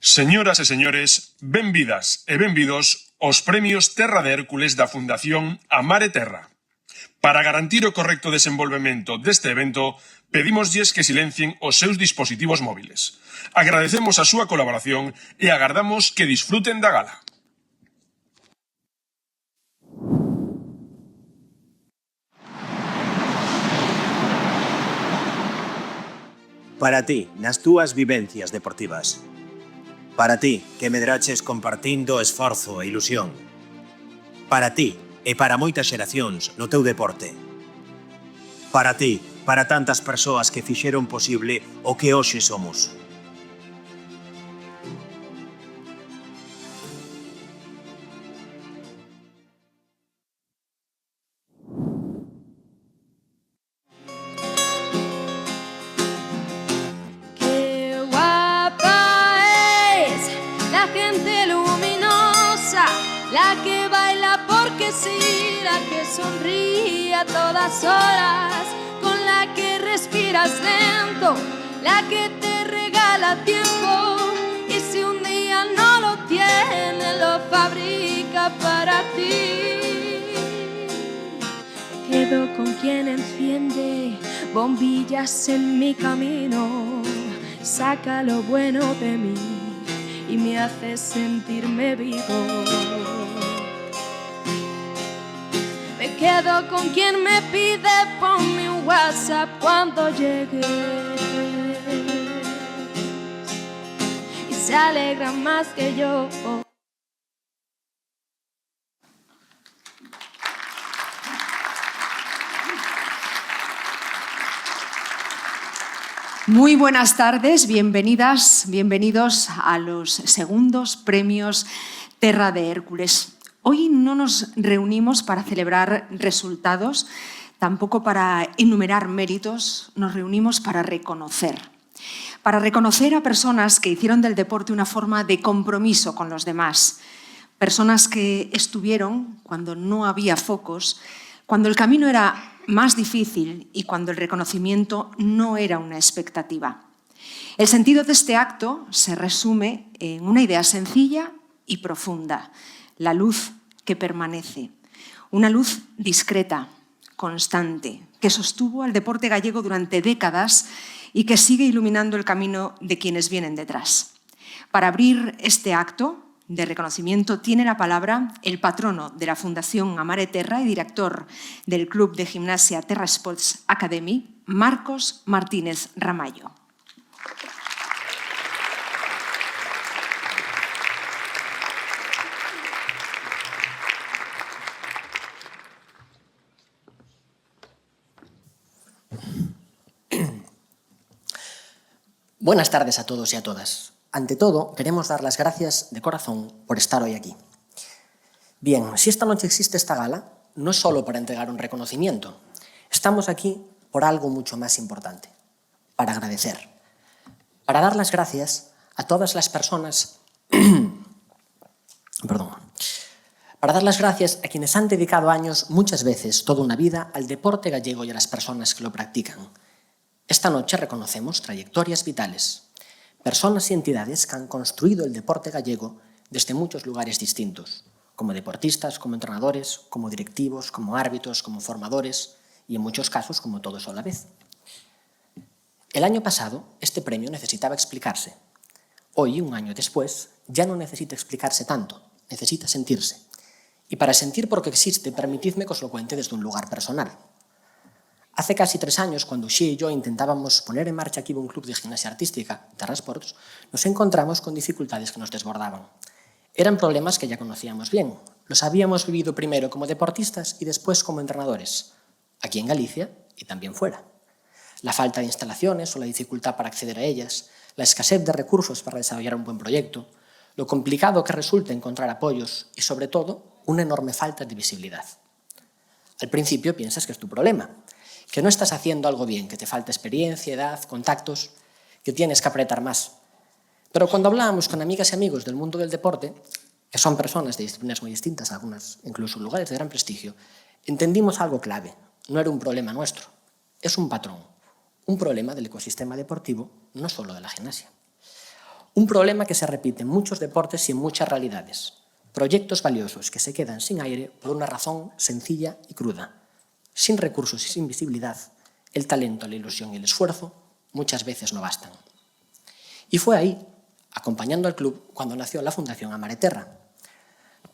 Señoras e señores, benvidas e benvidos aos premios Terra de Hércules da Fundación Amare Terra. Para garantir o correcto desenvolvemento deste evento, pedímoslles que silencien os seus dispositivos móviles. Agradecemos a súa colaboración e agardamos que disfruten da gala. Para ti, nas túas vivencias deportivas. Para ti, que medraches compartindo esforzo e ilusión. Para ti, e para moitas xeracións no teu deporte. Para ti, para tantas persoas que fixeron posible o que hoxe somos. La que baila porque sí, la que sonríe a todas horas, con la que respiras lento, la que te regala tiempo, y si un día no lo tiene, lo fabrica para ti. Me quedo con quien enciende bombillas en mi camino, saca lo bueno de mí y me hace sentirme vivo. Me quedo con quien me pide ponme un WhatsApp cuando llegues y se alegra más que yo. Muy buenas tardes, bienvenidas, bienvenidos a los segundos premios Terra de Hércules. Hoy no nos reunimos para celebrar resultados, tampoco para enumerar méritos, nos reunimos para reconocer a personas que hicieron del deporte una forma de compromiso con los demás, personas que estuvieron cuando no había focos, cuando el camino era más difícil y cuando el reconocimiento no era una expectativa. El sentido de este acto se resume en una idea sencilla y profunda: la luz que permanece, una luz discreta, constante, que sostuvo al deporte gallego durante décadas y que sigue iluminando el camino de quienes vienen detrás. Para abrir este acto de reconocimiento tiene la palabra el patrono de la Fundación Amare Terra y director del Club de Gimnasia Terra Sports Academy, Marcos Martínez Ramallo. Buenas tardes a todos y a todas. Ante todo, queremos dar las gracias de corazón por estar hoy aquí. Bien, si esta noche existe esta gala, no es solo para entregar un reconocimiento. Estamos aquí por algo mucho más importante, para agradecer. Para dar las gracias a todas las personas... Para dar las gracias a quienes han dedicado años, muchas veces, toda una vida, al deporte gallego y a las personas que lo practican. Esta noche reconocemos trayectorias vitales, personas y entidades que han construido el deporte gallego desde muchos lugares distintos, como deportistas, como entrenadores, como directivos, como árbitros, como formadores y en muchos casos como todos a la vez. El año pasado este premio necesitaba explicarse. Hoy, un año después, ya no necesita explicarse tanto, necesita sentirse. Y para sentir por qué existe, permitidme que os lo cuente desde un lugar personal. Hace casi 3 años, cuando Xi y yo intentábamos poner en marcha aquí un club de gimnasia artística, Terra Sports, nos encontramos con dificultades que nos desbordaban. Eran problemas que ya conocíamos bien. Los habíamos vivido primero como deportistas y después como entrenadores, aquí en Galicia y también fuera. La falta de instalaciones o la dificultad para acceder a ellas, la escasez de recursos para desarrollar un buen proyecto, lo complicado que resulta encontrar apoyos y, sobre todo, una enorme falta de visibilidad. Al principio piensas que es tu problema, que no estás haciendo algo bien, que te falta experiencia, edad, contactos, que tienes que apretar más. Pero cuando hablábamos con amigas y amigos del mundo del deporte, que son personas de disciplinas muy distintas, algunas incluso lugares de gran prestigio, entendimos algo clave. No era un problema nuestro, es un patrón, un problema del ecosistema deportivo, no solo de la gimnasia. Un problema que se repite en muchos deportes y en muchas realidades. Proyectos valiosos que se quedan sin aire por una razón sencilla y cruda. Sin recursos y sin visibilidad, el talento, la ilusión y el esfuerzo muchas veces no bastan. Y fue ahí, acompañando al club, cuando nació la Fundación Amare Terra.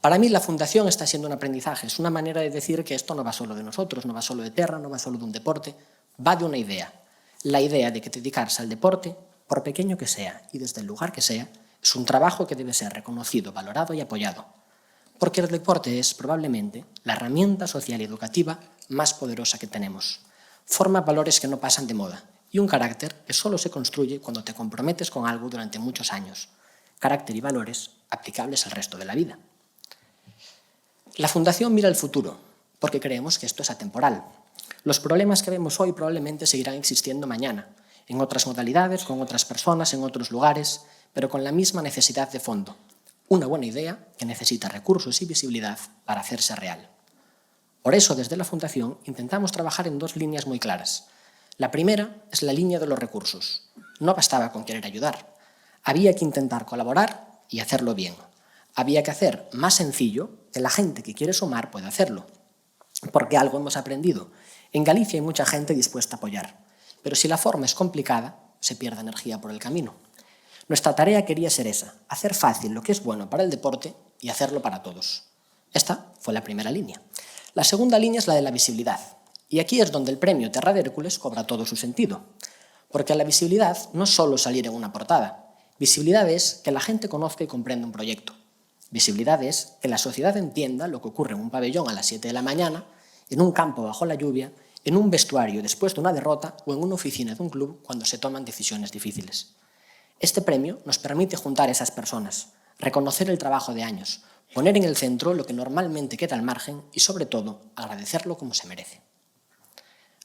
Para mí la Fundación está siendo un aprendizaje, es una manera de decir que esto no va solo de nosotros, no va solo de Terra, no va solo de un deporte, va de una idea. La idea de que dedicarse al deporte, por pequeño que sea y desde el lugar que sea, es un trabajo que debe ser reconocido, valorado y apoyado. Porque el deporte es probablemente la herramienta social y educativa más poderosa que tenemos. Forma valores que no pasan de moda y un carácter que solo se construye cuando te comprometes con algo durante muchos años. Carácter y valores aplicables al resto de la vida. La Fundación mira al futuro, porque creemos que esto es atemporal. Los problemas que vemos hoy probablemente seguirán existiendo mañana, en otras modalidades, con otras personas, en otros lugares, pero con la misma necesidad de fondo. Una buena idea que necesita recursos y visibilidad para hacerse real. Por eso, desde la Fundación, intentamos trabajar en dos líneas muy claras. La primera es la línea de los recursos. No bastaba con querer ayudar. Había que intentar colaborar y hacerlo bien. Había que hacer más sencillo que la gente que quiere sumar pueda hacerlo. Porque algo hemos aprendido. En Galicia hay mucha gente dispuesta a apoyar. Pero si la forma es complicada, se pierde energía por el camino. Nuestra tarea quería ser esa, hacer fácil lo que es bueno para el deporte y hacerlo para todos. Esta fue la primera línea. La segunda línea es la de la visibilidad. Y aquí es donde el premio Terra de Hércules cobra todo su sentido. Porque la visibilidad no es solo salir en una portada. Visibilidad es que la gente conozca y comprenda un proyecto. Visibilidad es que la sociedad entienda lo que ocurre en un pabellón a las 7 de la mañana, en un campo bajo la lluvia, en un vestuario después de una derrota o en una oficina de un club cuando se toman decisiones difíciles. Este premio nos permite juntar a esas personas, reconocer el trabajo de años, poner en el centro lo que normalmente queda al margen y, sobre todo, agradecerlo como se merece.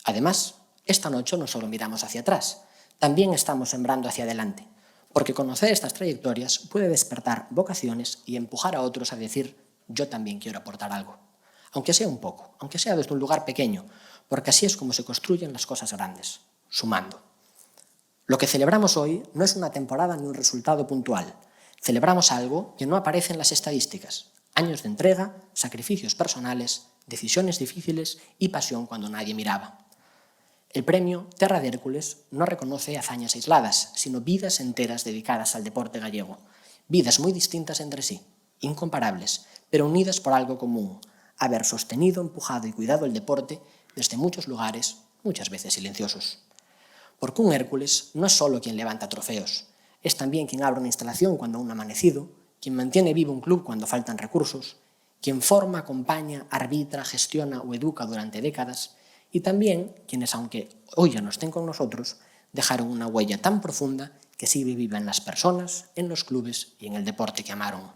Además, esta noche no solo miramos hacia atrás, también estamos sembrando hacia adelante, porque conocer estas trayectorias puede despertar vocaciones y empujar a otros a decir «yo también quiero aportar algo», aunque sea un poco, aunque sea desde un lugar pequeño, porque así es como se construyen las cosas grandes, sumando. Lo que celebramos hoy no es una temporada ni un resultado puntual. Celebramos algo que no aparece en las estadísticas. Años de entrega, sacrificios personales, decisiones difíciles y pasión cuando nadie miraba. El premio Terra de Hércules no reconoce hazañas aisladas, sino vidas enteras dedicadas al deporte gallego. Vidas muy distintas entre sí, incomparables, pero unidas por algo común: haber sostenido, empujado y cuidado el deporte desde muchos lugares, muchas veces silenciosos. Porque un Hércules no es solo quien levanta trofeos, es también quien abre una instalación cuando aún ha amanecido, quien mantiene vivo un club cuando faltan recursos, quien forma, acompaña, arbitra, gestiona o educa durante décadas, y también quienes, aunque hoy ya no estén con nosotros, dejaron una huella tan profunda que sigue viva en las personas, en los clubes y en el deporte que amaron.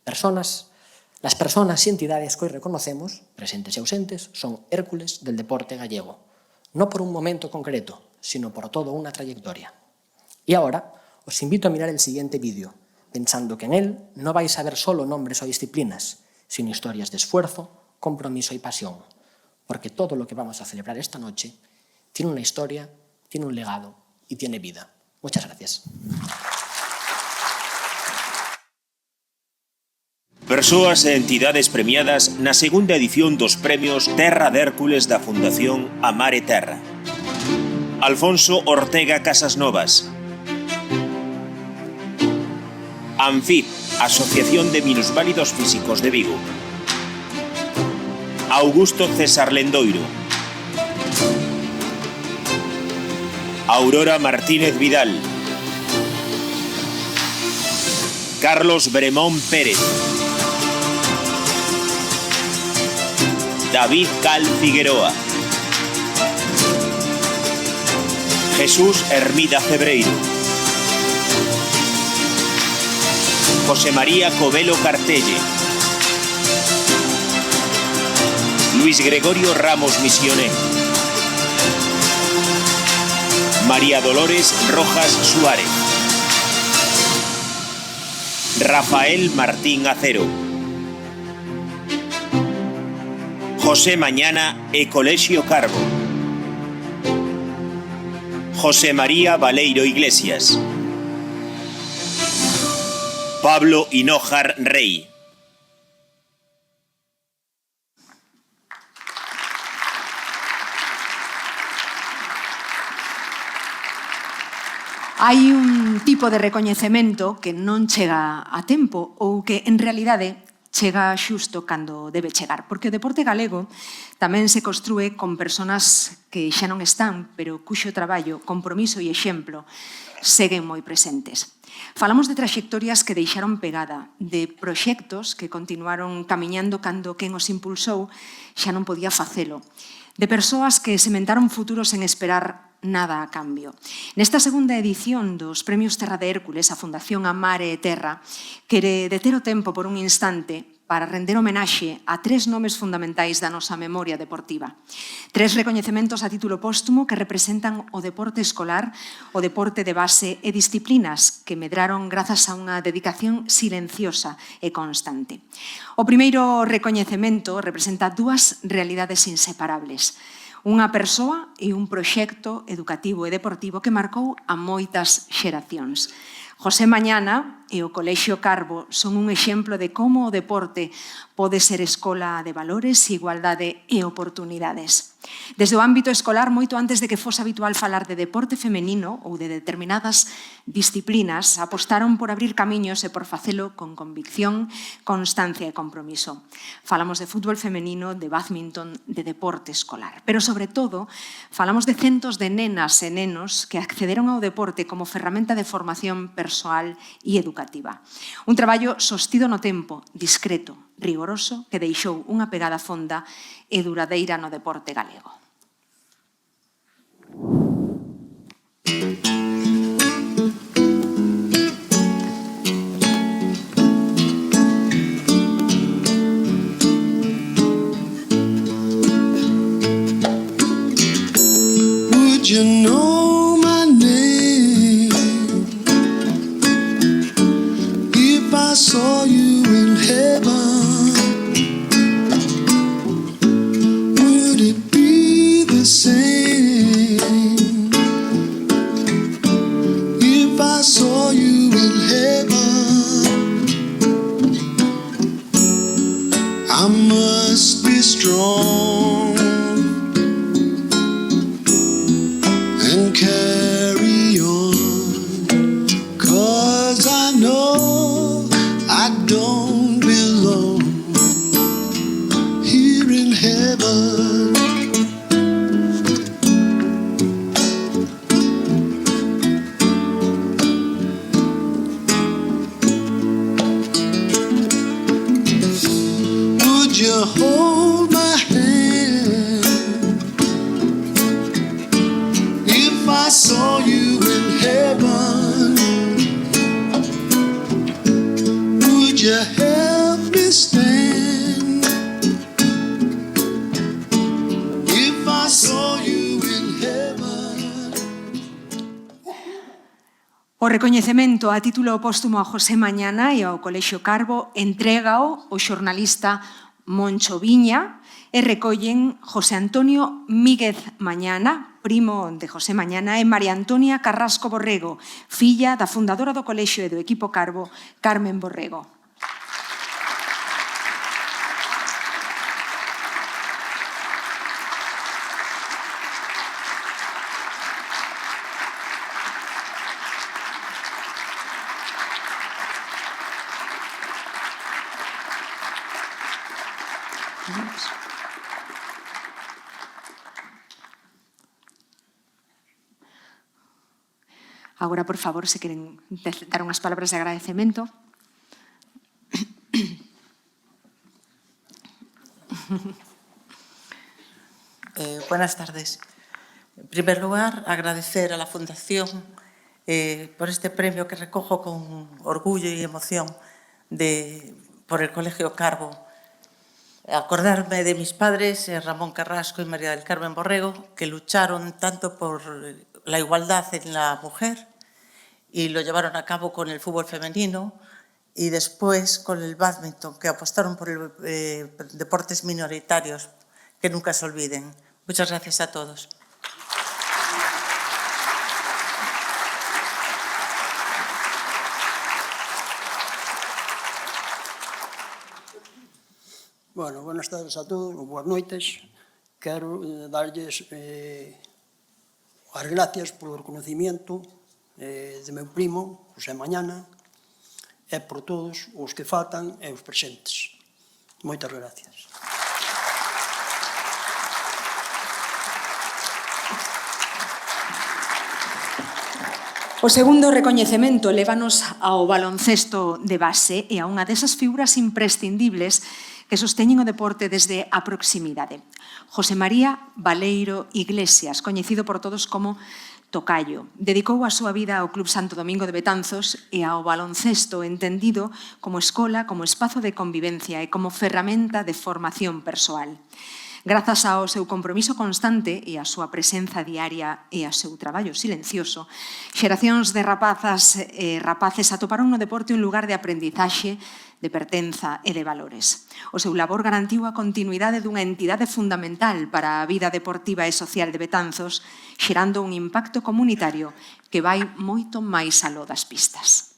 Las personas y entidades que hoy reconocemos, presentes y ausentes, son Hércules del deporte gallego, no por un momento concreto, sino por toda una trayectoria. Y ahora os invito a mirar el siguiente vídeo, pensando que en él no vais a ver solo nombres o disciplinas, sino historias de esfuerzo, compromiso y pasión, porque todo lo que vamos a celebrar esta noche tiene una historia, tiene un legado y tiene vida. Muchas gracias. Persoas e entidades premiadas na segunda edición dos premios Terra de Hércules da Fundación Amare Terra. Alfonso Ortega Casasnovas. ANFIP, Asociación de Minusválidos Físicos de Vigo. Augusto César Lendoiro. Aurora Martínez Vidal. Carlos Bremón Pérez. David Cal Figueroa. Jesús Hermida Cebreiro. José María Covelo Cartelle. Luis Gregorio Ramos Misioné. María Dolores Rojas Suárez. Rafael Martín Acero. José Mañana e Colexio Carbo. José María Valeiro Iglesias. Pablo Hinojar Rey. Hai un tipo de recoñecemento que non chega a tempo ou que, en realidade, chega xusto cando debe chegar, porque o deporte galego tamén se construe con persoas que xa non están, pero cuxo traballo, compromiso e exemplo seguen moi presentes. Falamos de traxectorias que deixaron pegada, de proxectos que continuaron camiñando cando quen os impulsou xa non podía facelo, de persoas que sementaron futuros sen esperar nada a cambio. Nesta segunda edición dos Premios Terra de Hércules, a Fundación Amare e Terra quere deter o tempo por un instante para render homenaxe a 3 nomes fundamentais da nosa memoria deportiva. 3 recoñecementos a título póstumo que representan o deporte escolar, o deporte de base e disciplinas que medraron grazas a unha dedicación silenciosa e constante. O primeiro recoñecemento representa 2 realidades inseparables: unha persoa e un proxecto educativo e deportivo que marcou a moitas xeracións. José Mañana e o Colexio Carbo son un exemplo de como o deporte pode ser escola de valores, igualdade e oportunidades. Desde o ámbito escolar, moito antes de que fose habitual falar de deporte femenino ou de determinadas disciplinas, apostaron por abrir camiños e por facelo con convicción, constancia e compromiso. Falamos de fútbol femenino, de bádminton, de deporte escolar. Pero, sobre todo, falamos de centos de nenas e nenos que accederon ao deporte como ferramenta de formación persoal e educativa. Un traballo sostido no tempo, discreto, rigoroso, que deixou unha pegada fonda e duradeira no deporte galego. Would you know my name if I saw you in heaven? If I saw you in heaven, I must be strong and carry on, 'cause I know I don't belong here in heaven. Hold my hand if I saw you in heaven. Would you help me stand if I saw you in heaven? O recoñecemento a título póstumo a José Mañana e ao Colexio Carbo entrégao o xornalista Moncho Viña e recollen José Antonio Míguez Mañana, primo de José Mañana, e María Antonia Carrasco Borrego, filla da fundadora do Colexio e do equipo Carbo, Carmen Borrego. Agora, por favor, se queren dar unhas palabras de agradecemento. Buenas tardes. En primer lugar, agradecer a la Fundación por este premio que recojo con orgullo y emoción por el Colegio Carbo. Acordarme de mis padres, Ramón Carrasco y María del Carmen Borrego, que lucharon tanto por la igualdad en la mujer y lo llevaron a cabo con el fútbol femenino y después con el bádminton, que apostaron por deportes minoritarios que nunca se olviden. Muchas gracias a todos. Bueno, buenas tardes a todos, boas noites. Quero darlles as gracias polo reconocimiento de meu primo, José Mañana, e por todos os que faltan e os presentes. Moitas gracias. O segundo recoñecemento lévanos ao baloncesto de base e a unha desas figuras imprescindibles que sosteñen o deporte desde a proximidade. José María Baleiro Iglesias, coñecido por todos como Tocayo, dedicou a súa vida ao Club Santo Domingo de Betanzos e ao baloncesto entendido como escola, como espazo de convivencia e como ferramenta de formación persoal. Grazas ao seu compromiso constante e á súa presenza diaria e ao seu traballo silencioso, xeracións de rapazas e rapaces atoparon no deporte un lugar de aprendizaxe, de pertenza e de valores. O seu labor garantiu a continuidade dunha entidade fundamental para a vida deportiva e social de Betanzos, xerando un impacto comunitario que vai moito máis aló das pistas.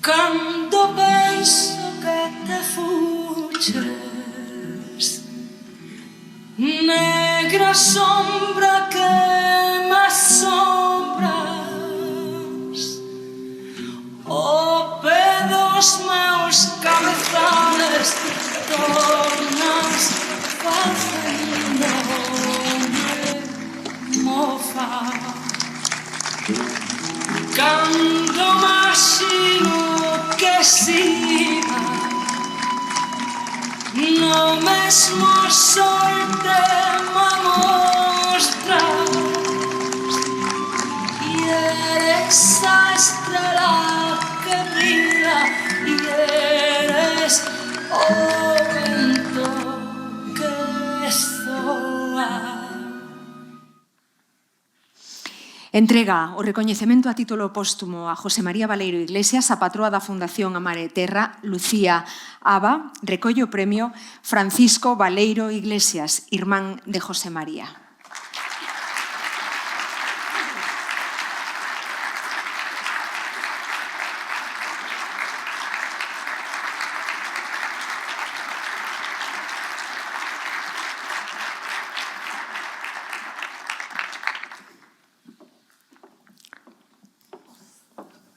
Cando penso que te fuches, negra sombra que me asombras, o pé dos meus cabezales tornas facéndome mofar. Cando imagino que siga no mesmo sol te me mostras e eres a estrela que brilla e eres o vento que soa. Entrega o recoñecemento a título póstumo a José María Baleiro Iglesias, a patroa da Fundación Amare Terra, Lucía Aba, recolle o premio Francisco Baleiro Iglesias, irmán de José María.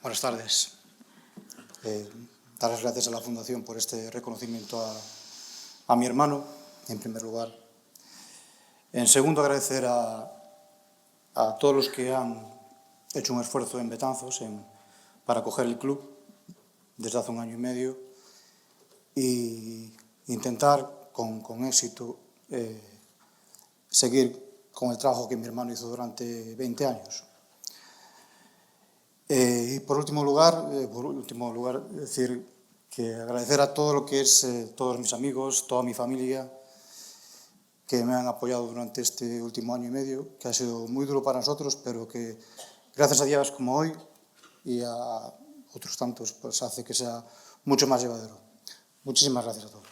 Buenas tardes. Dar las gracias a la Fundación por este reconocimiento a mi hermano, en primer lugar. En segundo, agradecer a todos los que han hecho un esfuerzo en Betanzos para acoger el club desde hace 1 año y medio y intentar con éxito seguir con el trabajo que mi hermano hizo durante 20 años. Y por último lugar, decir que agradecer a todo lo que es todos mis amigos, toda mi familia, que me han apoyado durante este último año y medio, que ha sido muy duro para nosotros, pero que gracias a días como hoy y a otros tantos, pues hace que sea mucho más llevadero. Muchísimas gracias a todos.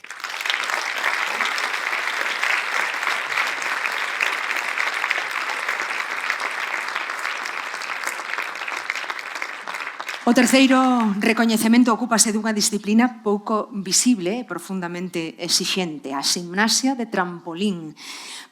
O terceiro recoñecemento ocúpase dunha disciplina pouco visible e profundamente exixente, a gimnasia de trampolín.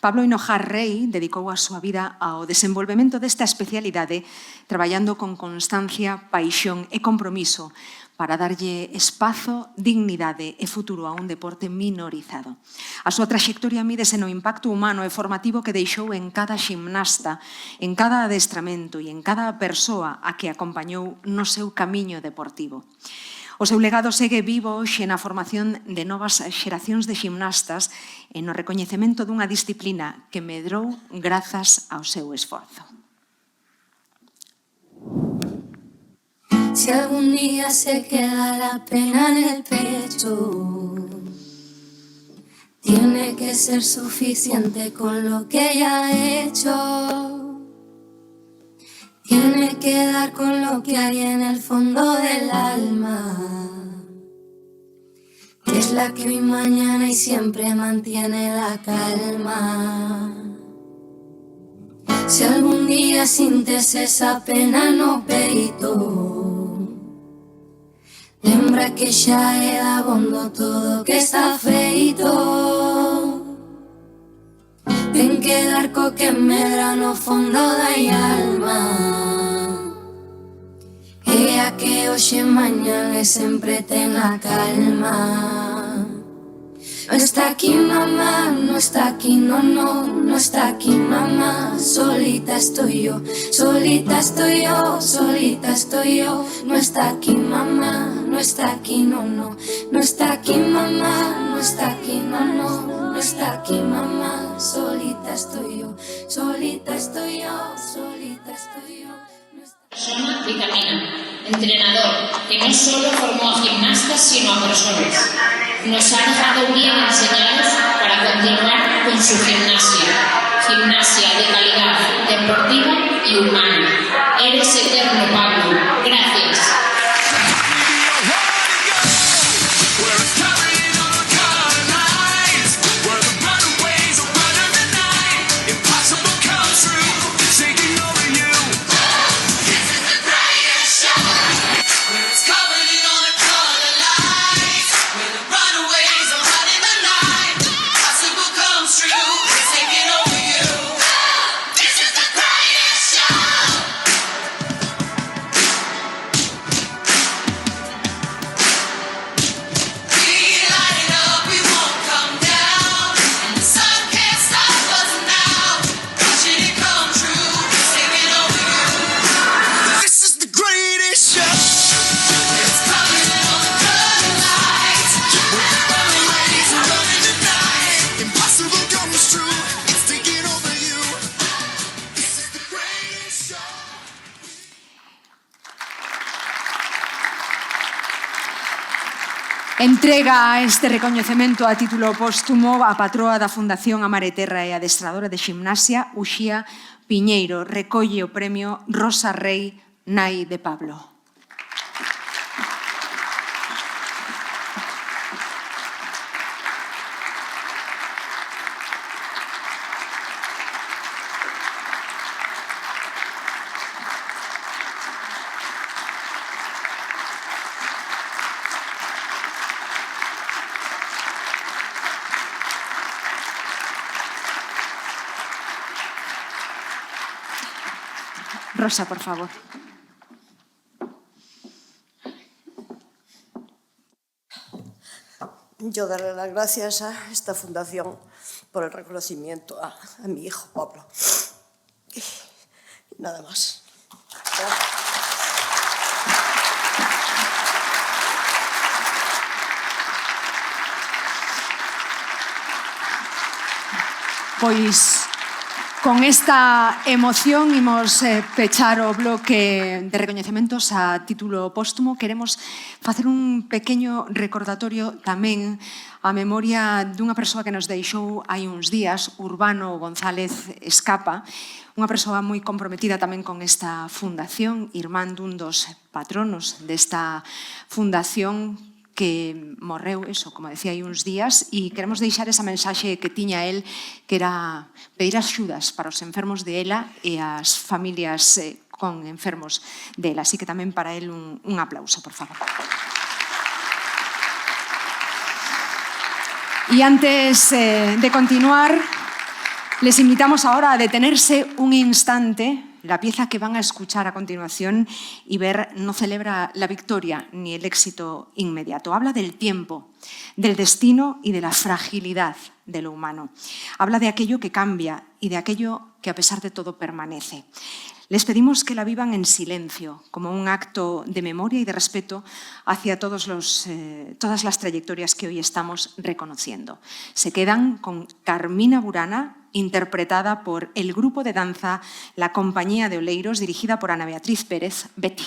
Pablo Hinojar Rey dedicou a súa vida ao desenvolvemento desta especialidade, traballando con constancia, paixón e compromiso para darlle espazo, dignidade e futuro a un deporte minorizado. A súa traxectoria mídese no impacto humano e formativo que deixou en cada ximnasta, en cada adestramento e en cada persoa a que acompañou no seu camiño deportivo. O seu legado segue vivo hoxe na formación de novas xeracións de ximnastas e no recoñecemento dunha disciplina que medrou grazas ao seu esforzo. Si algún día se queda la pena en el pecho, tiene que ser suficiente con lo que ella ha hecho. Tiene que dar con lo que hay en el fondo del alma, que es la que hoy, mañana y siempre mantiene la calma. Si algún día sientes esa pena no peito, lembra que xa é dabondo todo que está feito. Ten que dar co que medra no fondo da alma, e a que hoxe mañán e sempre ten a calma. No está aquí mamá, no está aquí, no, no está aquí mamá. Solita estoy yo, solita estoy yo, solita estoy yo. No está aquí mamá, no está aquí, no, no está aquí mamá, no está aquí, no, no está aquí mamá. Solita estoy yo, solita estoy yo, solita estoy yo. Persona Vitamina, entrenador que no solo formó a gimnastas sino a personas. Nos ha dejado bien enseñados para continuar con su gimnasia de calidad deportiva y humana. Eres eterno, Pablo. Gracias. Entrega este recoñecemento a título póstumo a patroa da Fundación Amare Terra e adestradora de gimnasia, Uxía Piñeiro. Recolle o premio Rosa Rey, nai de Pablo. Rosa, por favor. Yo darle las gracias a esta fundación por el reconocimiento a mi hijo Pablo. Y nada más. Gracias. Pois con esta emoción imos pechar o bloque de recoñecementos a título póstumo. Queremos facer un pequeño recordatorio tamén a memoria dunha persoa que nos deixou hai uns días, Urbano González Escapa, unha persoa moi comprometida tamén con esta fundación, irmán dun dos patronos desta fundación, que morreu, eso, como decía, hai uns días, e queremos deixar esa mensaxe que tiña el, que era pedir axudas para os enfermos de ela e as familias con enfermos de ela. Así que tamén para el un aplauso, por favor. E antes de continuar, les invitamos ahora a detenerse un instante. La pieza que van a escuchar a continuación y ver no celebra la victoria ni el éxito inmediato. Habla del tiempo, del destino y de la fragilidad de lo humano. Habla de aquello que cambia y de aquello que a pesar de todo permanece. Les pedimos que la vivan en silencio, como un acto de memoria y de respeto hacia todas las trayectorias que hoy estamos reconociendo. Se quedan con Carmina Burana, interpretada por el grupo de danza La Compañía de Oleiros, dirigida por Ana Beatriz Pérez, Betty.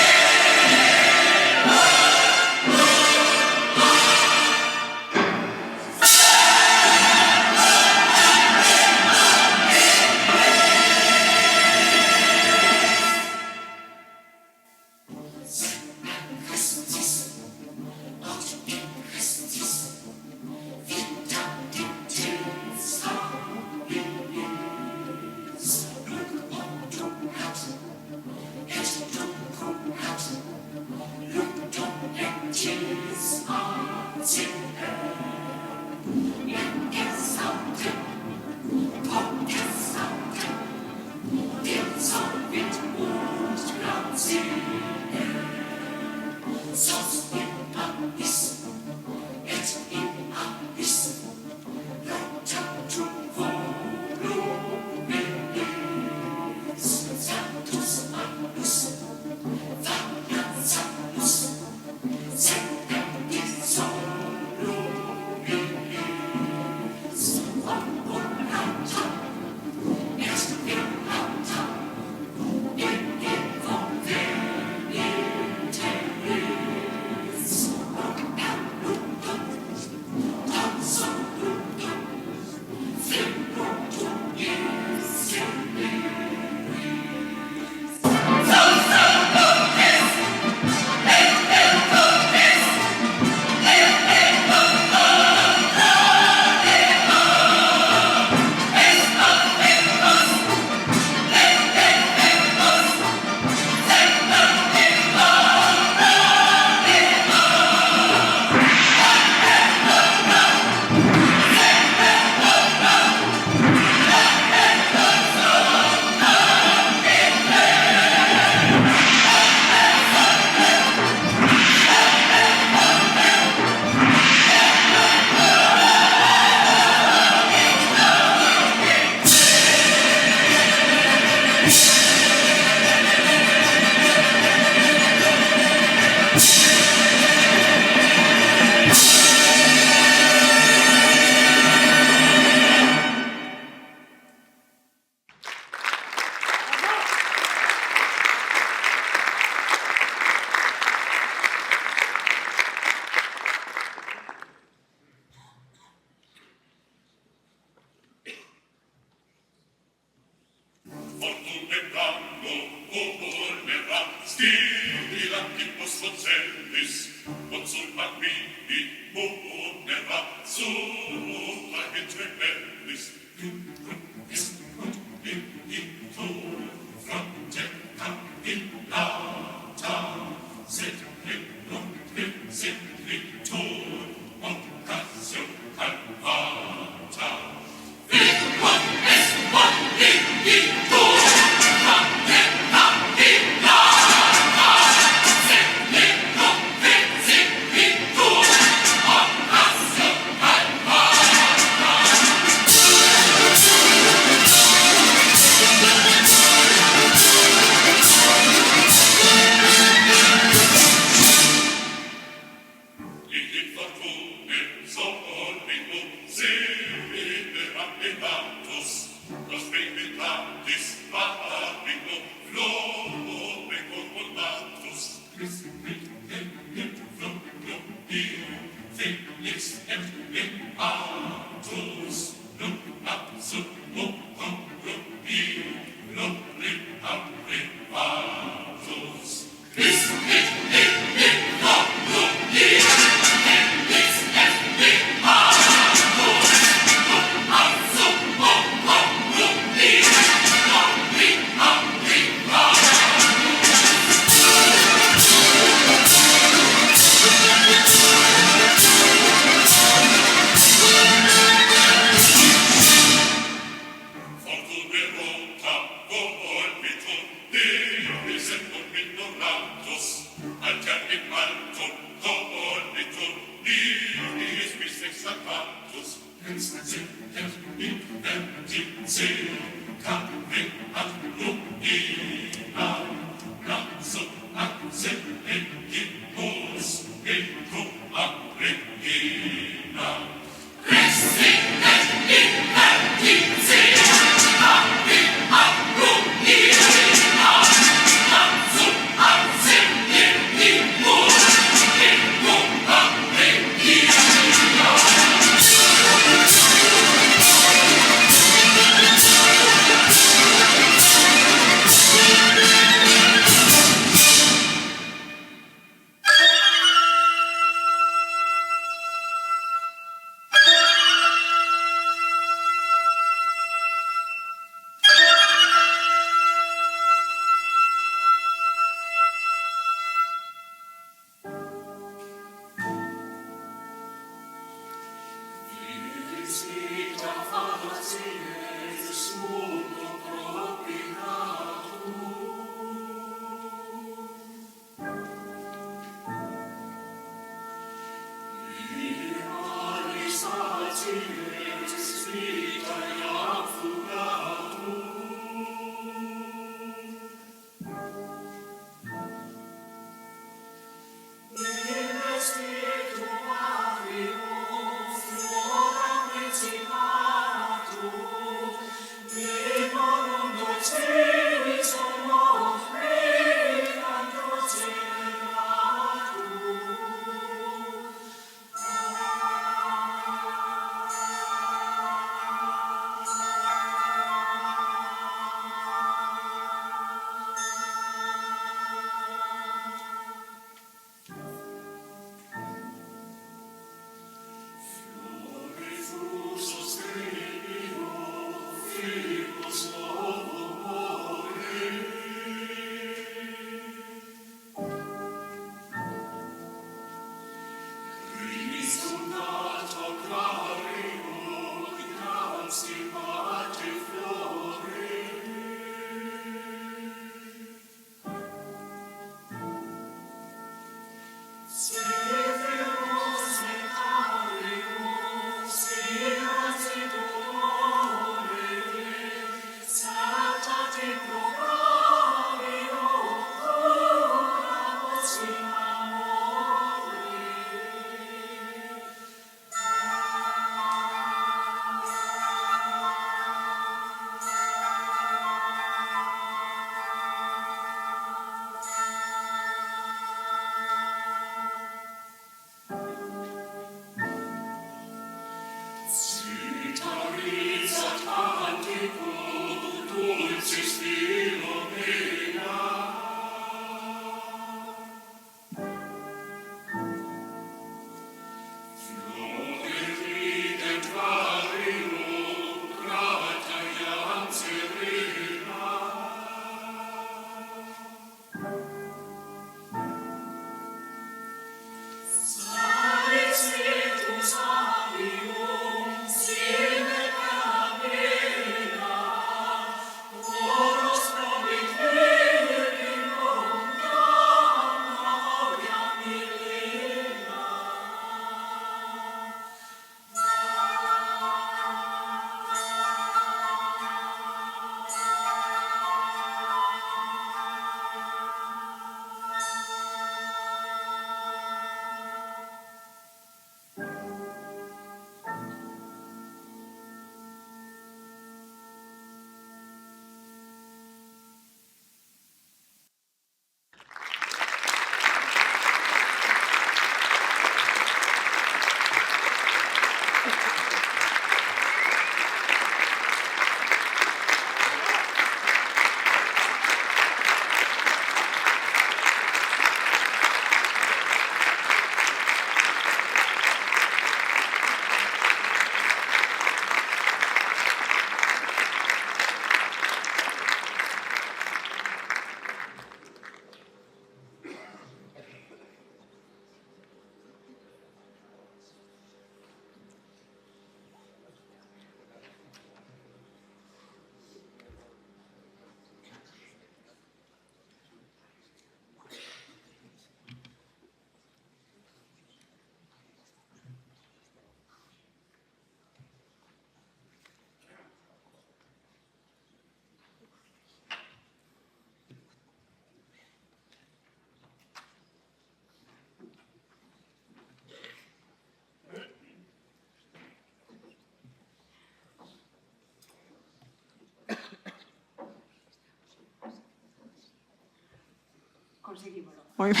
Moi ben.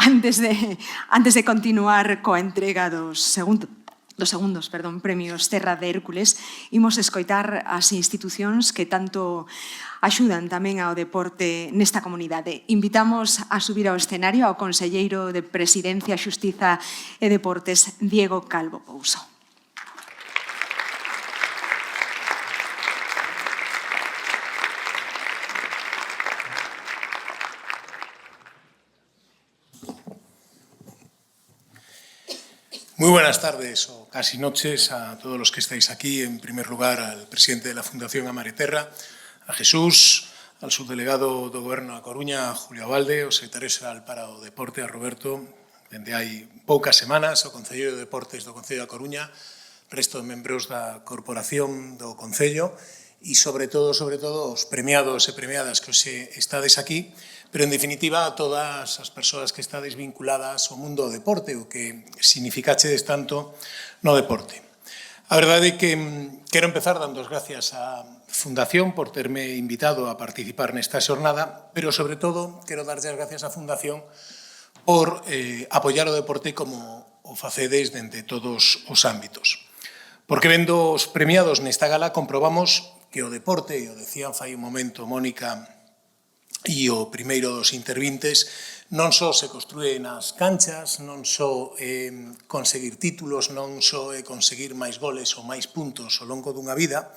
Antes de continuar coa entrega dos segundos premios Terra de Hércules, imos escoitar as institucións que tanto axudan tamén ao deporte nesta comunidade. Invitamos a subir ao escenario ao conselleiro de Presidencia, Xustiza e Deportes, Diego Calvo Pouso. Muy buenas tardes o casi noches a todos los que estáis aquí. En primer lugar, al presidente de la Fundación Amareterra, a Jesús, al subdelegado do Goberno da Coruña, a Julio Abalde, o secretario xeral para o Deporte, a Roberto, dende hai poucas semanas, o concelleiro de Deportes do Concello da Coruña, resto de membros da corporación do Concello e, sobre todo, os premiados e premiadas que hoxe estades aquí, pero, en definitiva, a todas as persoas que estades vinculadas ao mundo do deporte, o que significachedes tanto no deporte. A verdade é que quero empezar dando as gracias á Fundación por terme invitado a participar nesta xornada, pero, sobre todo, quero darlle as gracias á Fundación por apoiar o deporte como o facedes dende todos os ámbitos. Porque, vendo os premiados nesta gala, comprobamos que o deporte, e o decían fai un momento Mónica e o primeiro dos intervintes, non só se construe nas canchas, non só conseguir títulos, non só conseguir máis goles ou máis puntos ao longo dunha vida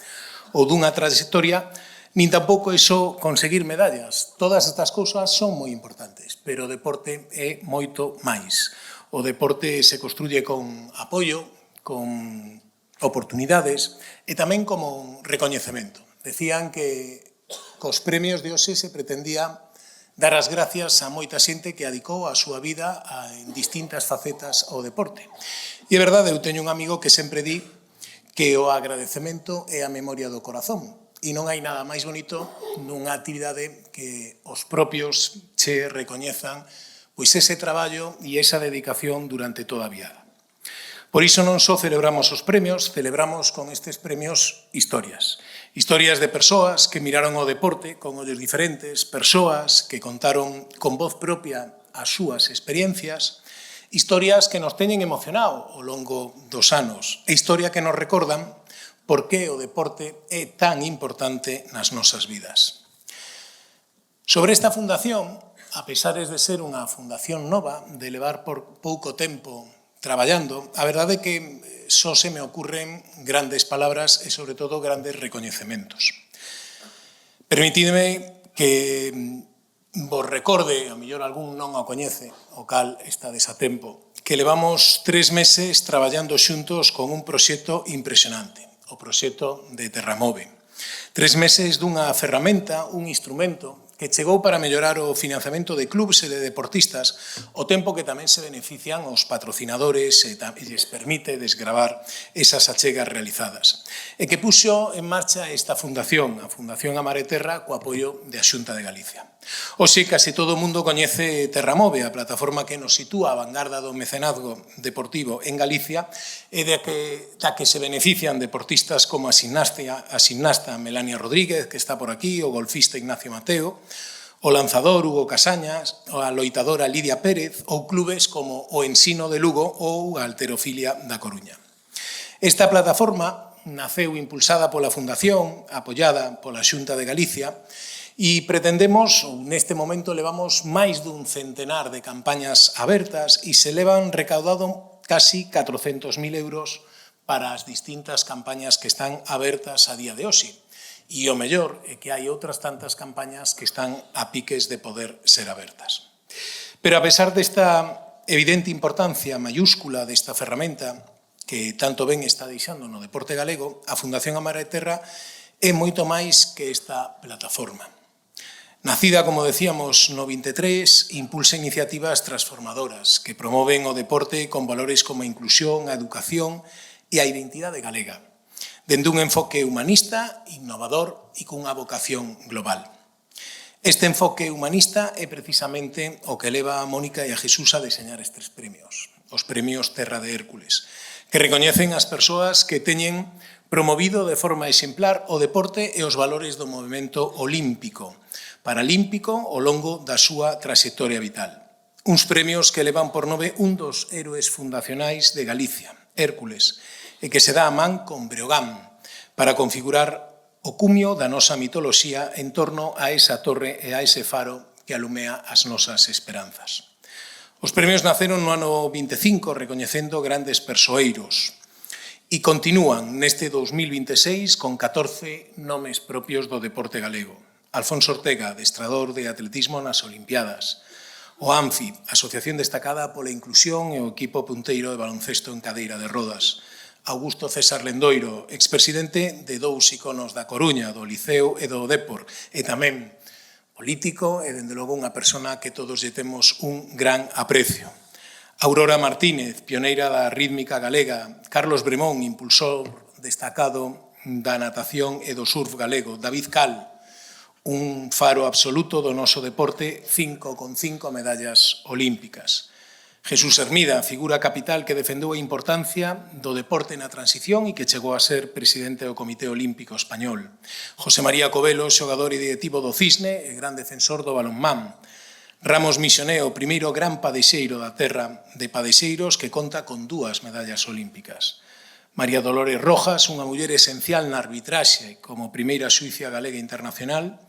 ou dunha trayectoria, nin tampouco é só conseguir medallas. Todas estas cousas son moi importantes, pero o deporte é moito máis. O deporte se construye con apoio, con oportunidades e tamén como un recoñecemento. Decían que cos premios de hoxe se pretendía dar as gracias a moita xente que adicou a súa vida en distintas facetas ao deporte. E é verdade, eu teño un amigo que sempre di que o agradecemento é a memoria do corazón. E non hai nada máis bonito nunha actividade que os propios che recoñezan pois ese traballo e esa dedicación durante toda a vida. Por iso non só celebramos os premios, celebramos con estes premios historias. Historias de persoas que miraron o deporte con ollos diferentes, persoas que contaron con voz propia as súas experiencias, historias que nos teñen emocionado ao longo dos anos, e historia que nos recordan por que o deporte é tan importante nas nosas vidas. Sobre esta fundación, a pesar de ser unha fundación nova, de levar por pouco tempo traballando, a verdade é que só se me ocurren grandes palabras e, sobre todo, grandes recoñecementos. Permitidme que vos recorde, a mellor algún non o coñece, o cal estades a tempo, que levamos 3 meses traballando xuntos con un proxecto impresionante, o proxecto de Terramove. 3 meses dunha ferramenta, un instrumento, que chegou para mellorar o financiamento de clubs e de deportistas, o tempo que tamén se benefician os patrocinadores e lles permite desgravar esas achegas realizadas. E que puxo en marcha esta fundación, a Fundación Amareterra, co apoio da Xunta de Galicia. Hoxe case todo o mundo coñece Terramove, a plataforma que nos sitúa a vanguarda do mecenazgo deportivo en Galicia e da que se benefician deportistas como a ximnasta Melania Rodríguez, que está por aquí, o golfista Ignacio Mateo, o lanzador Hugo Casañas, a loitadora Lidia Pérez ou clubes como o Ensino de Lugo ou a Halterofilia da Coruña. Esta plataforma naceu impulsada pola Fundación, apoiada pola Xunta de Galicia, e pretendemos, ou neste momento levamos máis dun centenar de campañas abertas e se levan recaudado casi 400.000 euros para as distintas campañas que están abertas a día de hoxe. E o mellor é que hai outras tantas campañas que están a piques de poder ser abertas. Pero a pesar desta evidente importancia mayúscula desta ferramenta que tanto ben está deixando no deporte galego, a Fundación Amareterra é moito máis que esta plataforma. Nacida, como decíamos, no 23, impulsa iniciativas transformadoras que promoven o deporte con valores como a inclusión, a educación e a identidade galega, dende un enfoque humanista, innovador e cunha vocación global. Este enfoque humanista é precisamente o que leva a Mónica e a Jesús a deseñar estes premios, os premios Terra de Hércules, que recoñecen as persoas que teñen promovido de forma exemplar o deporte e os valores do movimento olímpico, paralímpico ao longo da súa traxectoria vital. Uns premios que levan por nome un dos héroes fundacionais de Galicia, Hércules, e que se dá a man con Breogán para configurar o cumio da nosa mitoloxía en torno a esa torre e a ese faro que alumea as nosas esperanzas. Os premios naceron no ano 25 recoñecendo grandes persoeiros e continúan neste 2026 con 14 nomes propios do deporte galego. Alfonso Ortega, adestrador de atletismo nas Olimpiadas. O ANFI, asociación destacada pola inclusión e o equipo punteiro de baloncesto en cadeira de rodas. Augusto César Lendoiro, expresidente de dous iconos da Coruña, do Liceo e do Dépor, e tamén político e, dende logo, unha persona que todos lle temos un gran aprecio. Aurora Martínez, pioneira da rítmica galega. Carlos Bremón, impulsor destacado da natación e do surf galego. David Cal, un faro absoluto do noso deporte, 5 medallas olímpicas. Jesús Hermida, figura capital que defendeu a importancia do deporte na transición e que chegou a ser presidente do Comité Olímpico Español. José María Covelo, xogador e directivo do Cisne e gran defensor do balonmán. Ramos Misioneo, primeiro gran padexeiro da terra de padexeiros que conta con 2 medallas olímpicas. María Dolores Rojas, unha muller esencial na arbitraxe como primeira xuíza galega internacional.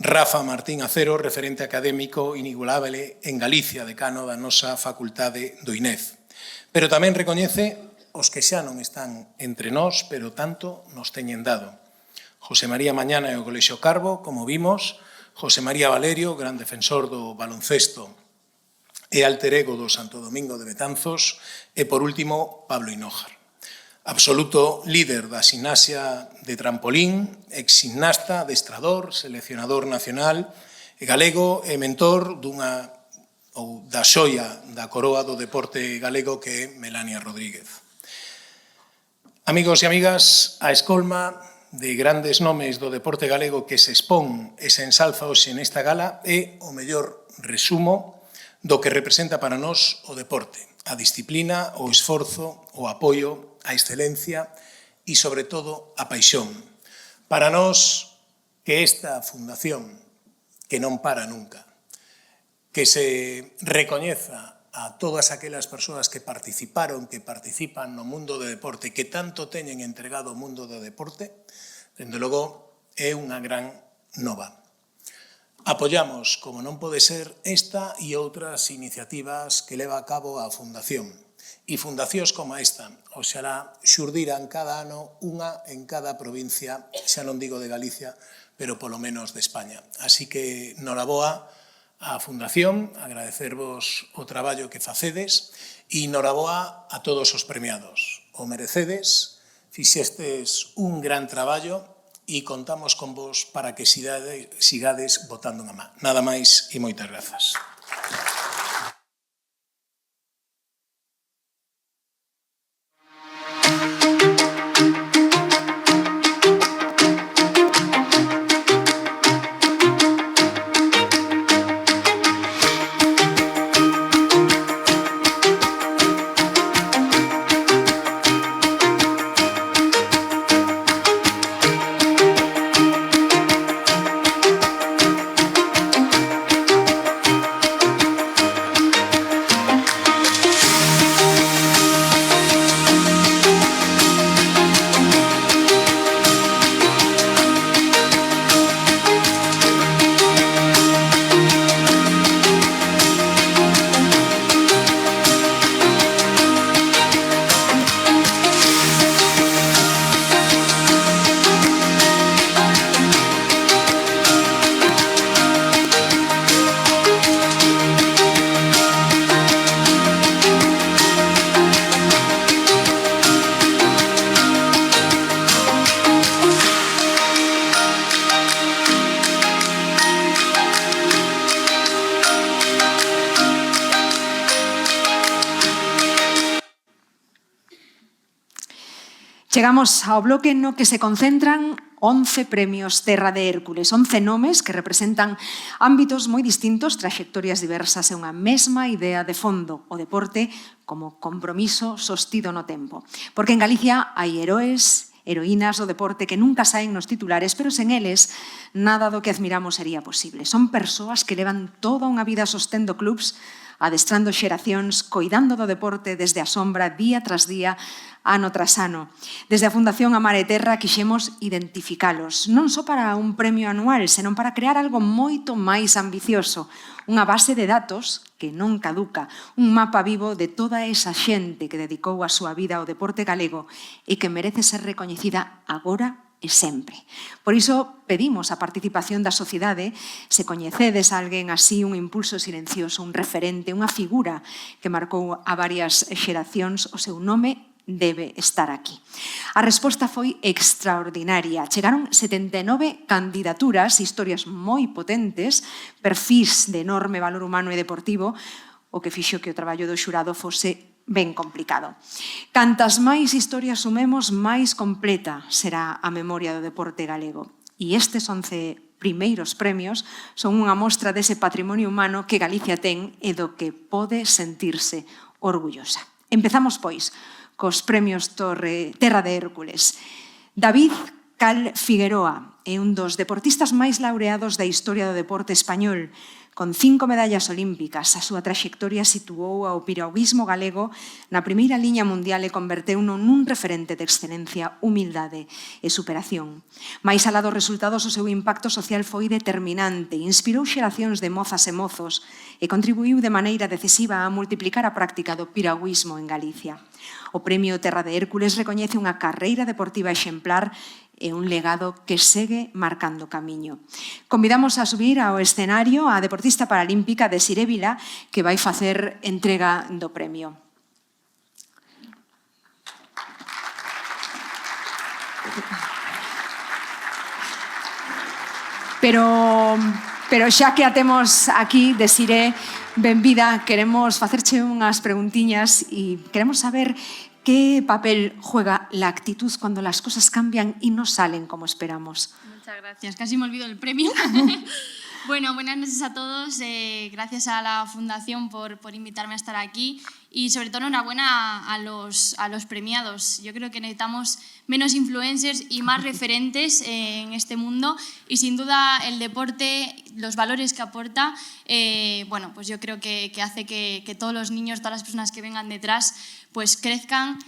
Rafa Martín Acero, referente académico inigualable en Galicia, decano da nosa facultade do INEF. Pero tamén recoñece os que xa non están entre nós, pero tanto nos teñen dado. José María Mañana e o Colexio Carbo, como vimos, José María Valerio, gran defensor do baloncesto e alter ego do Santo Domingo de Betanzos, e, por último, Pablo Hinojar. Absoluto líder da ximnasia de trampolín, ex-ximnasta, adestrador, seleccionador nacional e galego e mentor da xoia da coroa do deporte galego que é Melania Rodríguez. Amigos e amigas, a escolma de grandes nomes do deporte galego que se expón e se ensalza hoxe nesta gala é o mellor resumo do que representa para nós o deporte, a disciplina, o esforzo, o apoio, a excelencia e, sobre todo, a paixón. Para nós, que esta fundación, que non para nunca, que se recoñeza a todas aquelas persoas que participaron, que participan no mundo do deporte, que tanto teñen entregado ao mundo do deporte, dende logo, é unha gran nova. Apoiamos, como non pode ser, esta e outras iniciativas que leva a cabo a Fundación. E fundacións como esta, oxalá xurdiran cada ano unha en cada provincia, xa non digo de Galicia, pero polo menos de España. Así que, noraboa a Fundación, agradecervos o traballo que facedes e noraboa a todos os premiados. O merecedes, fixestes un gran traballo e contamos con vos para que sigades botando unha man. Nada máis e moitas grazas. Chegamos ao bloque no que se concentran 11 premios Terra de Hércules, 11 nomes que representan ámbitos moi distintos, traxectorias diversas e unha mesma idea de fondo, o deporte como compromiso sostido no tempo. Porque en Galicia hai heroes heroínas do deporte que nunca saen nos titulares, pero sen eles nada do que admiramos sería posible. Son persoas que levan toda unha vida sostendo clubs, adestrando xeracións, coidando do deporte desde a sombra, día tras día, ano tras ano. Desde a Fundación Amar e Terra quixemos identificalos, non só para un premio anual, senón para crear algo moito máis ambicioso, unha base de datos que non caduca, un mapa vivo de toda esa xente que dedicou a súa vida ao deporte galego e que merece ser recoñecida agora e sempre. Por iso pedimos a participación da sociedade, se coñecedes a alguén así, un impulso silencioso, un referente, unha figura que marcou a varias xeracións, o seu nome debe estar aquí. A resposta foi extraordinaria. Chegaron 79 candidaturas, historias moi potentes, perfís de enorme valor humano e deportivo, o que fixo que o traballo do xurado fose ben complicado. Cantas máis historias sumemos, máis completa será a memoria do deporte galego. E estes 11 primeiros premios son unha mostra dese patrimonio humano que Galicia ten e do que pode sentirse orgullosa. Empezamos, pois, cos premios Terra de Hércules. David Cal Figueroa é un dos deportistas máis laureados da historia do deporte español. Con 5 medallas olímpicas, a súa traxectoria situou ao piragüismo galego na primeira liña mundial e converteuno nun referente de excelencia, humildade e superación. Mais alá dos resultados, o seu impacto social foi determinante, inspirou xeracións de mozas e mozos e contribuiu de maneira decisiva a multiplicar a práctica do piragüismo en Galicia. O Premio Terra de Hércules recoñece unha carreira deportiva exemplar e un legado que segue marcando camiño. Convidamos a subir ao escenario a deportista paralímpica Desiré Vila, que vai facer entrega do premio. Pero xa que a temos aquí, Desiré, benvida, queremos facerche unhas preguntiñas e queremos saber ¿qué papel juega la actitud cuando las cosas cambian y no salen como esperamos? Muchas gracias. Casi me olvido el premio. Bueno, buenas noches a todos. Gracias a la Fundación por invitarme a estar aquí y sobre todo enhorabuena a los premiados. Yo creo que necesitamos menos influencers y más referentes en este mundo y sin duda el deporte, los valores que aporta, bueno, pues yo creo que hace que todos los niños, todas las personas que vengan detrás, pues crezcan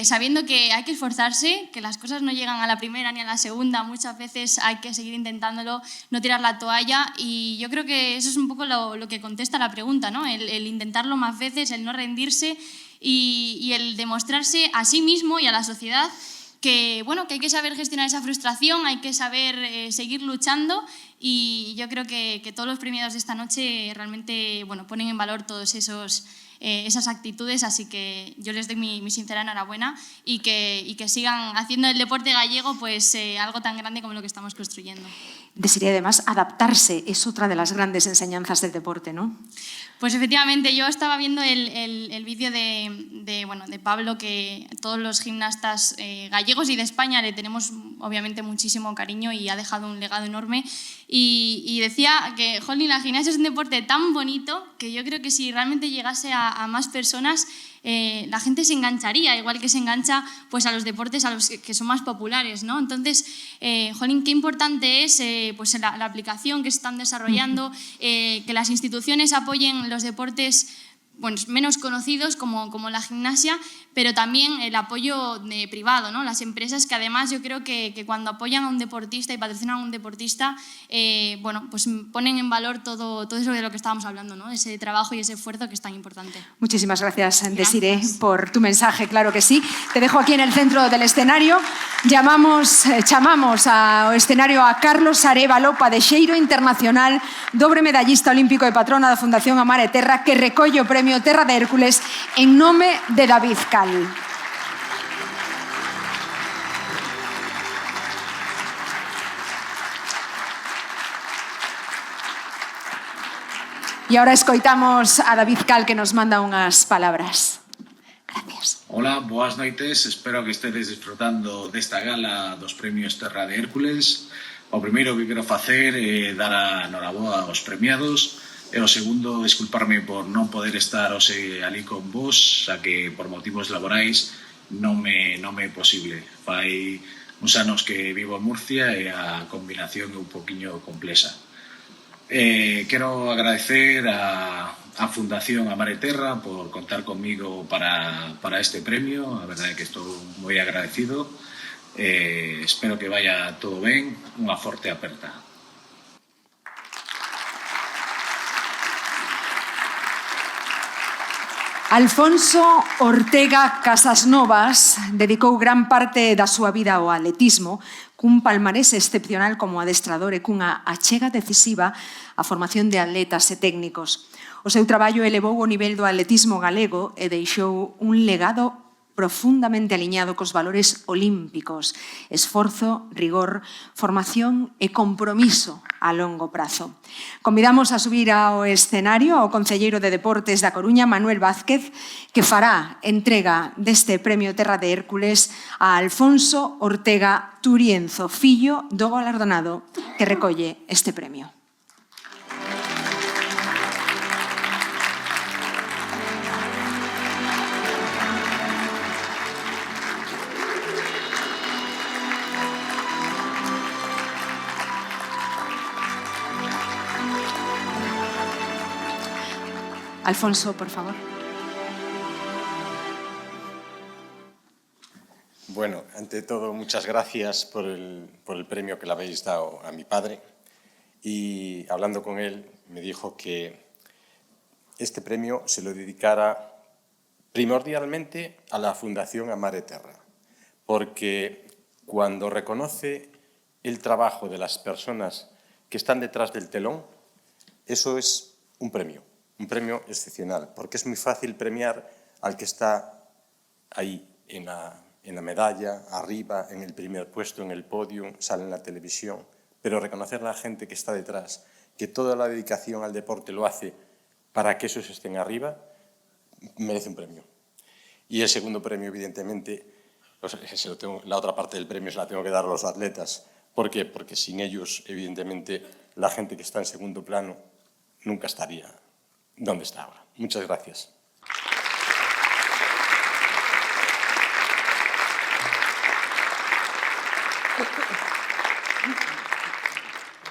sabiendo que hay que esforzarse, que las cosas no llegan a la primera ni a la segunda, muchas veces hay que seguir intentándolo, no tirar la toalla y yo creo que eso es un poco lo que contesta la pregunta, ¿no? El intentarlo más veces, el no rendirse y el demostrarse a sí mismo y a la sociedad que, bueno, que hay que saber gestionar esa frustración, hay que saber seguir luchando y yo creo que todos los premiados de esta noche realmente, bueno, ponen en valor todos esas actitudes, así que yo les doy mi sincera enhorabuena y que sigan haciendo el deporte gallego pues algo tan grande como lo que estamos construyendo. Desiré, además, adaptarse es otra de las grandes enseñanzas del deporte, ¿no? Pues efectivamente, yo estaba viendo el vídeo de Pablo, que todos los gimnastas gallegos y de España le tenemos obviamente muchísimo cariño y ha dejado un legado enorme y decía que, jolín, la gimnasia es un deporte tan bonito que yo creo que si realmente llegase a más personas la gente se engancharía, igual que se engancha pues, a los deportes a los que son más populares, ¿no? Entonces, jolín, qué importante es pues, la aplicación que se están desarrollando, que las instituciones apoyen los deportes bueno, menos conocidos como la gimnasia, pero también el apoyo privado, ¿no? Las empresas que además yo creo que cuando apoyan a un deportista y patrocinan a un deportista, bueno, pues ponen en valor todo eso de lo que estábamos hablando, ¿no? Ese trabajo y ese esfuerzo que es tan importante. Muchísimas gracias, Desiré, por tu mensaje, claro que sí. Te dejo aquí en el centro del escenario. Chamamos ao escenario a Carlos Arévalo, padexeiro internacional, dobre medallista olímpico e patrona da Fundación Amar e Terra, que recolle o Premio Terra de Hércules en nome de David Cal. E agora escoitamos a David Cal que nos manda unhas palabras. Gracias. Hola, boas noites. Espero que estedes disfrutando desta gala dos Premios Terra de Hércules. O primeiro que quero facer é dar a noraboa aos premiados. E o segundo, disculparme por non poder estar hoxe ali con vos, xa que por motivos laborais non me é posible. Fai uns anos que vivo en Murcia e a combinación é un poquinho complexa. Quero agradecer a Fundación Amare Terra por contar conmigo para este premio. A verdade é que estou moi agradecido. Espero que vaya todo ben. Unha forte aperta. Alfonso Ortega Casasnovas dedicou gran parte da súa vida ao atletismo, cun palmarés excepcional como adestrador e cunha achega decisiva á formación de atletas e técnicos. O seu traballo elevou o nivel do atletismo galego e deixou un legado profundamente aliñado cos valores olímpicos, esforzo, rigor, formación e compromiso a longo prazo. Convidamos a subir ao escenario ao concelleiro de Deportes da Coruña, Manuel Vázquez, que fará entrega deste Premio Terra de Hércules a Alfonso Ortega Turienzo, fillo do galardonado que recolle este premio. Alfonso, por favor. Bueno, ante todo, muchas gracias por el premio que le habéis dado a mi padre. Y hablando con él, me dijo que este premio se lo dedicara primordialmente a la Fundación Amare Terra, porque cuando reconoce el trabajo de las personas que están detrás del telón, eso es un premio excepcional, porque es muy fácil premiar al que está ahí en la medalla, arriba, en el primer puesto, en el podio, sale en la televisión, pero reconocer a la gente que está detrás, que toda la dedicación al deporte lo hace para que esos estén arriba, merece un premio. Y el segundo premio, evidentemente, la otra parte del premio se la tengo que dar a los atletas. ¿Por qué? Porque sin ellos, evidentemente, la gente que está en segundo plano nunca estaría donde está ahora. Muchas gracias.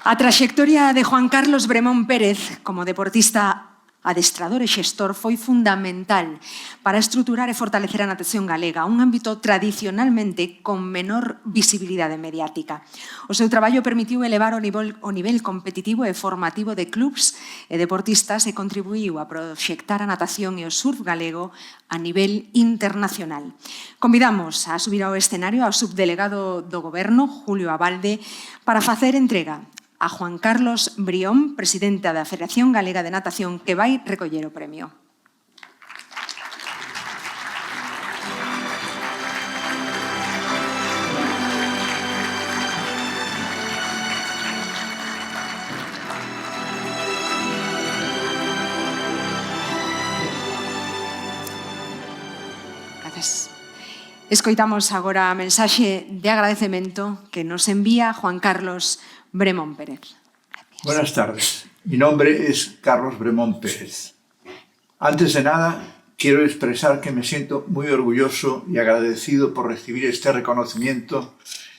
A traxectoria de Juan Carlos Bremón Pérez como deportista, adestrador e xestor foi fundamental para estruturar e fortalecer a natación galega, un ámbito tradicionalmente con menor visibilidade mediática. O seu traballo permitiu elevar o nivel competitivo e formativo de clubs e deportistas e contribuiu a proxectar a natación e o surf galego a nivel internacional. Convidamos a subir ao escenario ao subdelegado do Goberno, Julio Abalde, para facer entrega a Juan Carlos Brión, presidente da Federación Galega de Natación, que vai recoller o premio. Gracias. Escoitamos agora a mensaxe de agradecemento que nos envía Juan Carlos Bremón Pérez. Gracias. Buenas tardes. Mi nombre es Carlos Bremón Pérez. Antes de nada, quiero expresar que me siento muy orgulloso y agradecido por recibir este reconocimiento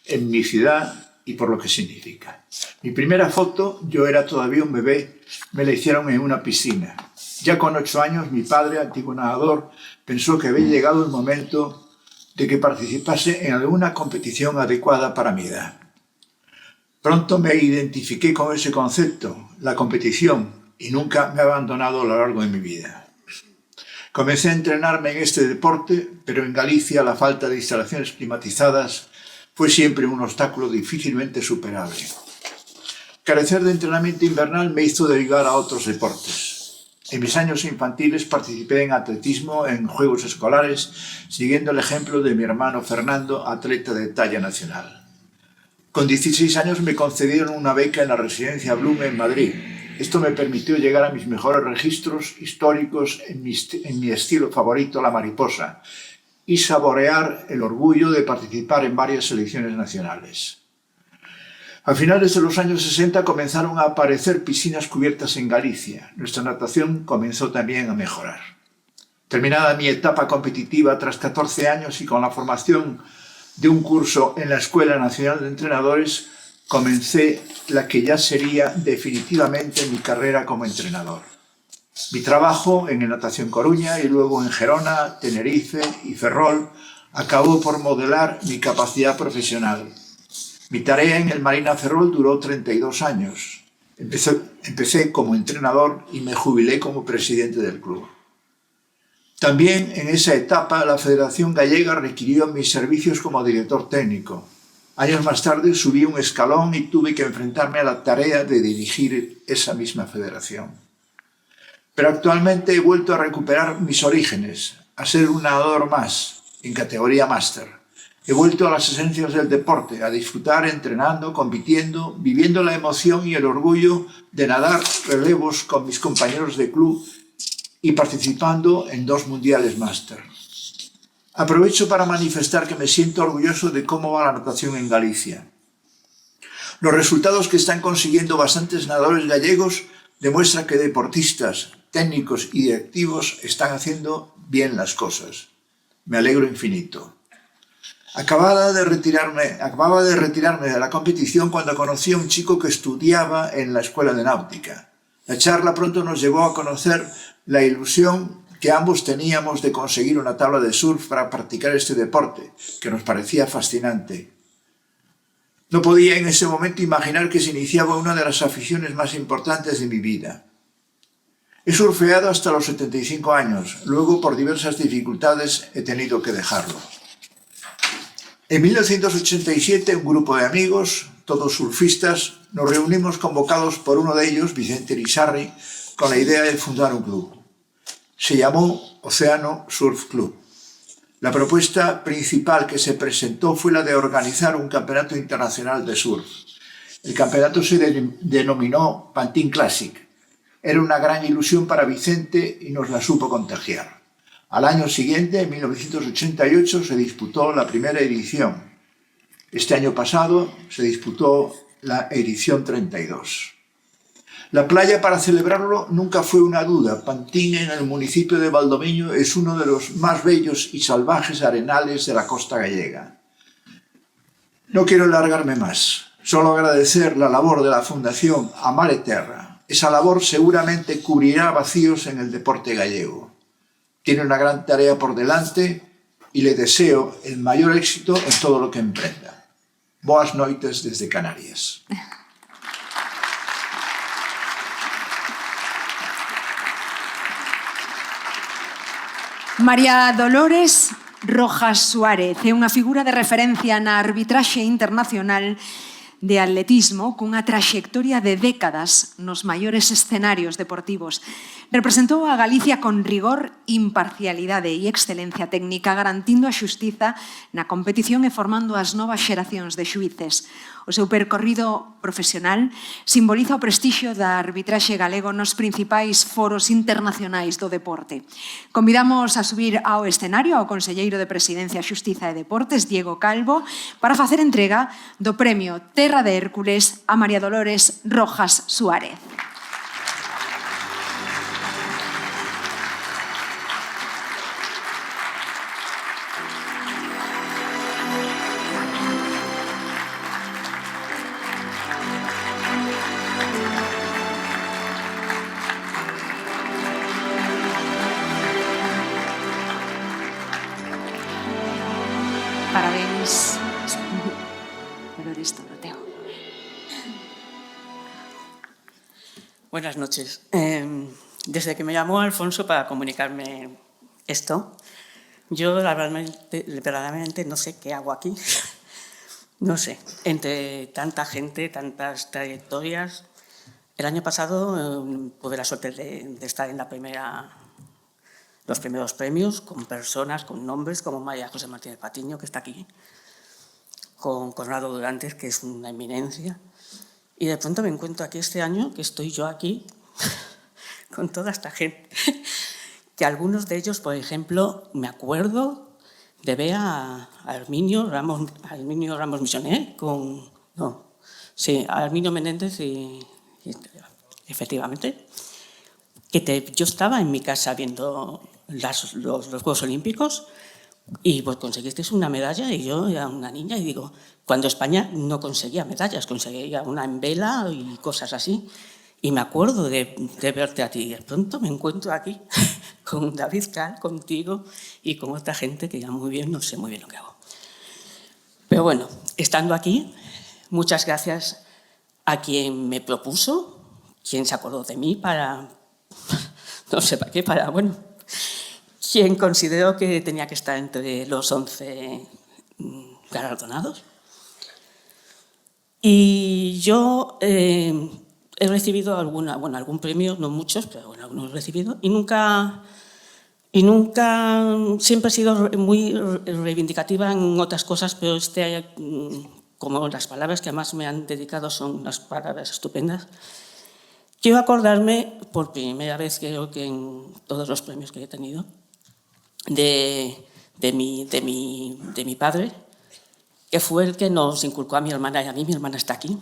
en mi ciudad y por lo que significa. Mi primera foto, yo era todavía un bebé, me la hicieron en una piscina. Ya con 8 años, mi padre, antiguo nadador, pensó que había llegado el momento de que participase en alguna competición adecuada para mi edad. Pronto me identifiqué con ese concepto, la competición, y nunca me ha abandonado a lo largo de mi vida. Comencé a entrenarme en este deporte, pero en Galicia la falta de instalaciones climatizadas fue siempre un obstáculo difícilmente superable. Carecer de entrenamiento invernal me hizo derivar a otros deportes. En mis años infantiles participé en atletismo en juegos escolares, siguiendo el ejemplo de mi hermano Fernando, atleta de talla nacional. Con 16 años me concedieron una beca en la residencia Blume en Madrid. Esto me permitió llegar a mis mejores registros históricos en mi estilo favorito, la mariposa, y saborear el orgullo de participar en varias selecciones nacionales. A finales de los años 60 comenzaron a aparecer piscinas cubiertas en Galicia. Nuestra natación comenzó también a mejorar. Terminada mi etapa competitiva tras 14 años y con la formación de un curso en la Escuela Nacional de Entrenadores, comencé la que ya sería definitivamente mi carrera como entrenador. Mi trabajo en el Natación Coruña y luego en Gerona, Tenerife y Ferrol acabó por modelar mi capacidad profesional. Mi tarea en el Marina Ferrol duró 32 años. Empecé como entrenador y me jubilé como presidente del club. También en esa etapa la Federación Gallega requirió mis servicios como director técnico. Años más tarde subí un escalón y tuve que enfrentarme a la tarea de dirigir esa misma federación. Pero actualmente he vuelto a recuperar mis orígenes, a ser un nadador más, en categoría máster. He vuelto a las esencias del deporte, a disfrutar entrenando, compitiendo, viviendo la emoción y el orgullo de nadar relevos con mis compañeros de club y participando en 2 mundiales máster. Aprovecho para manifestar que me siento orgulloso de cómo va la natación en Galicia. Los resultados que están consiguiendo bastantes nadadores gallegos demuestran que deportistas, técnicos y directivos están haciendo bien las cosas. Me alegro infinito. Acababa de retirarme de la competición cuando conocí a un chico que estudiaba en la Escuela de Náutica. La charla pronto nos llevó a conocer la ilusión que ambos teníamos de conseguir una tabla de surf para practicar este deporte, que nos parecía fascinante. No podía en ese momento imaginar que se iniciaba una de las aficiones más importantes de mi vida. He surfeado hasta los 75 años, luego por diversas dificultades he tenido que dejarlo. En 1987 un grupo de amigos, todos surfistas, nos reunimos convocados por uno de ellos, Vicente Irizarry, con la idea de fundar un club. Se llamó Océano Surf Club. La propuesta principal que se presentó fue la de organizar un campeonato internacional de surf. El campeonato se denominó Pantin Classic. Era una gran ilusión para Vicente y nos la supo contagiar. Al año siguiente, en 1988, se disputó la primera edición. Este año pasado se disputó la edición 32. La playa para celebrarlo nunca fue una duda. Pantin, en el municipio de Valdoviño, es uno de los más bellos y salvajes arenales de la costa gallega. No quiero alargarme más, solo agradecer la labor de la Fundación Amare Terra. Esa labor seguramente cubrirá vacíos en el deporte gallego. Tiene una gran tarea por delante y le deseo el mayor éxito en todo lo que emprenda. Boas noites desde Canarias. María Dolores Rojas Suárez é unha figura de referencia na arbitraxe internacional de atletismo cunha traxectoria de décadas nos maiores escenarios deportivos. Representou a Galicia con rigor, imparcialidade e excelencia técnica, garantindo a xustiza na competición e formando as novas xeracións de xuíces. O seu percorrido profesional simboliza o prestixio da arbitraxe galego nos principais foros internacionais do deporte. Convidamos a subir ao escenario ao conselleiro de Presidencia, Xustiza e Deportes, Diego Calvo, para facer entrega do Premio Terra de Hércules a María Dolores Rojas Suárez. Parabéns. Dolores, todo teu. Buenas noches. Desde que me llamó Alfonso para comunicarme esto, yo verdaderamente no sé qué hago aquí. No sé, entre tanta gente, tantas trayectorias. El año pasado tuve la suerte de estar en los primeros premios con personas, con nombres como María José Martínez Patiño, que está aquí, con Conrado Durantes, que es una eminencia. Y de pronto me encuentro aquí este año, que estoy yo aquí, con toda esta gente, que algunos de ellos, por ejemplo, me acuerdo de ver a Arminio Ramos Misionet, a Arminio Menéndez y efectivamente, yo estaba en mi casa viendo los Juegos Olímpicos y pues conseguisteis una medalla y yo era una niña y digo, cuando España no conseguía medallas, conseguía una en vela y cosas así. Y me acuerdo de verte a ti y de pronto me encuentro aquí con David Cal, contigo y con otra gente que ya muy bien, no sé muy bien lo que hago. Pero bueno, estando aquí, muchas gracias a quien me propuso, quien se acordó de mí para, no sé para qué, para, bueno, quien consideró que tenía que estar entre los 11 galardonados. Y yo he recibido algún premio, no muchos, pero bueno, algunos he recibido, y nunca siempre he sido muy reivindicativa en otras cosas, pero como las palabras que más me han dedicado son unas palabras estupendas, quiero acordarme, por primera vez creo que en todos los premios que he tenido, de mi padre, que fue el que nos inculcó a mi hermana y a mí. Mi hermana está aquí.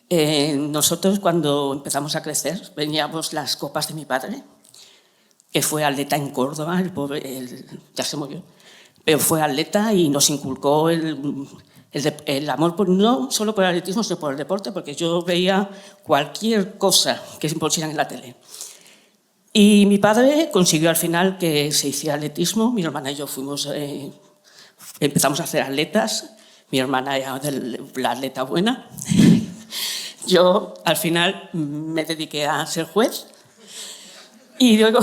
Nosotros, cuando empezamos a crecer, veníamos las copas de mi padre, que fue atleta en Córdoba, el pobre, ya se murió, pero fue atleta y nos inculcó el amor no solo por el atletismo, sino por el deporte, porque yo veía cualquier cosa que se pusieran en la tele. Y mi padre consiguió al final que se hiciera atletismo. Mi hermana y yo empezamos a hacer atletas. Mi hermana era la atleta buena. Yo al final me dediqué a ser juez y luego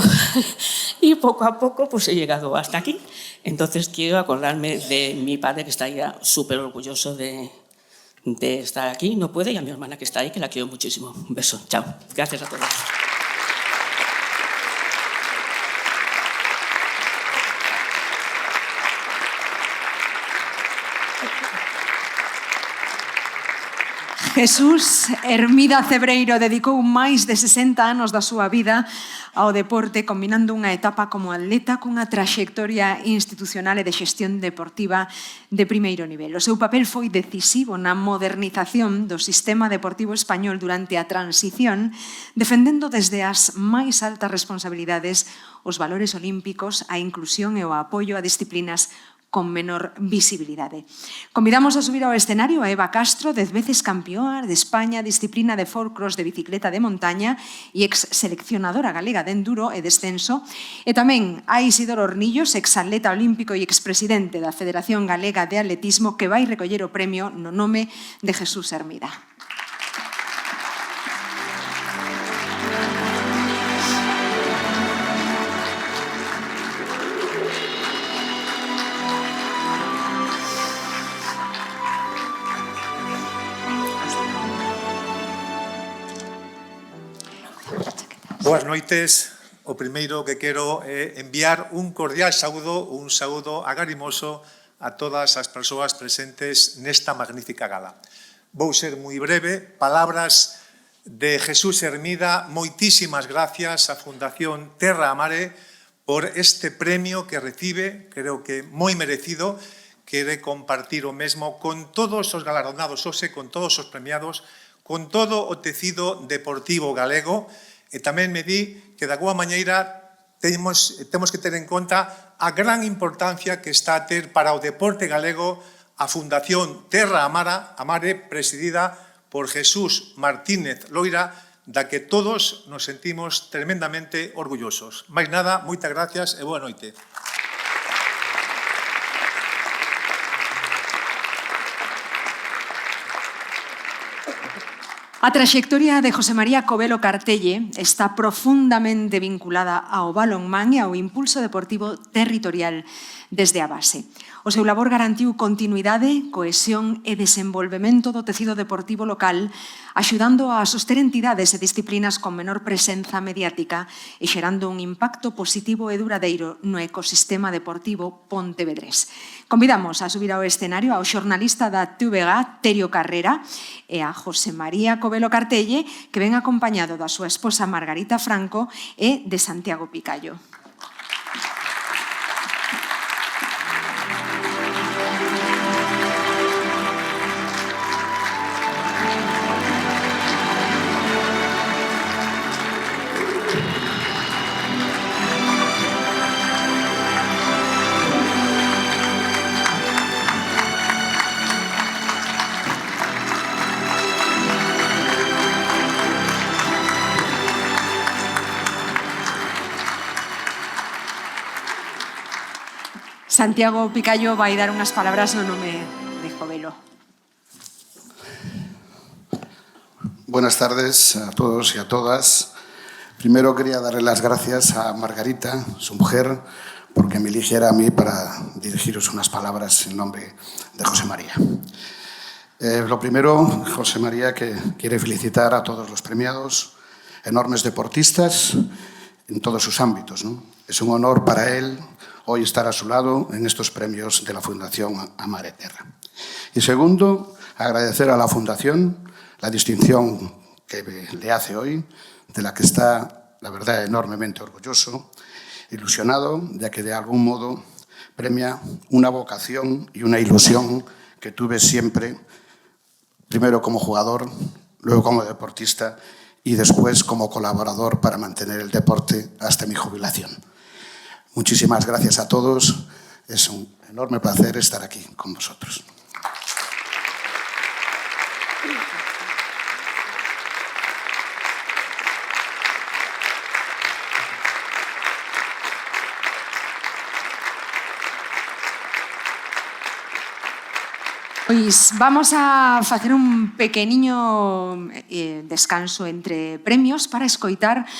y poco a poco pues he llegado hasta aquí. Entonces quiero acordarme de mi padre, que está ya súper orgulloso de estar aquí, no puede, y a mi hermana que está ahí, que la quiero muchísimo. Un beso, chao. Gracias a todos. Jesús Hermida Cebreiro dedicou máis de 60 anos da súa vida ao deporte, combinando unha etapa como atleta cunha traxectoria institucional e de xestión deportiva de primeiro nivel. O seu papel foi decisivo na modernización do sistema deportivo español durante a transición, defendendo desde as máis altas responsabilidades os valores olímpicos, a inclusión e o apoio a disciplinas con menor visibilidade. Convidamos a subir ao escenario a Eva Castro, 10 veces campeona de España, disciplina de four-cross de bicicleta de montaña e ex-seleccionadora galega de enduro e descenso, e tamén a Isidoro Hornillos, ex-atleta olímpico e ex-presidente da Federación Galega de Atletismo, que vai recoller o premio no nome de Jesús Hermida. Boas noites. O primeiro que quero é enviar un cordial saúdo, un saúdo agarimoso a todas as persoas presentes nesta magnífica gala. Vou ser moi breve. Palabras de Jesús Hermida. Moitísimas gracias á Fundación Terra a Mare por este premio que recibe, creo que moi merecido. Quere compartir o mesmo con todos os galardonados hoxe, con todos os premiados, con todo o tecido deportivo galego. E tamén me di que da alguma maneira temos que ter en conta a gran importancia que está a ter para o deporte galego a Fundación Terra a Mare, presidida por Jesús Martínez Loira, da que todos nos sentimos tremendamente orgullosos. Máis nada, moitas gracias e boa noite. A traxectoria de José María Covelo Cartelle está profundamente vinculada ao balonmán e ao impulso deportivo territorial desde a base. O seu labor garantiu continuidade, cohesión e desenvolvemento do tecido deportivo local, axudando a soster entidades e disciplinas con menor presenza mediática e xerando un impacto positivo e duradeiro no ecosistema deportivo pontevedrés. Convidamos a subir ao escenario ao xornalista da TVG, Terio Carrera, e a José María Covelo Cartelle, que ven acompañado da súa esposa Margarita Franco e de Santiago Picallo. Santiago Picallo vai dar unhas palabras no nome de Jovelo. Buenas tardes a todos y a todas. Primero quería darle las gracias a Margarita, su mujer, porque me eligiera a mí para dirigiros unas palabras en nombre de José María. Lo primero, José María, que quiere felicitar a todos los premiados, enormes deportistas en todos sus ámbitos, ¿no? Es un honor para él hoy estar a su lado en estos premios de la Fundación Amar Terra. Y segundo, agradecer a la Fundación la distinción que le hace hoy, de la que está, la verdad, enormemente orgulloso, ilusionado, ya que de algún modo premia una vocación y una ilusión que tuve siempre, primero como jugador, luego como deportista y después como colaborador para mantener el deporte hasta mi jubilación. Muchísimas gracias a todos. Es un enorme placer estar aquí con vosotros. Pois vamos a facer un pequeniño descanso entre premios para escoitar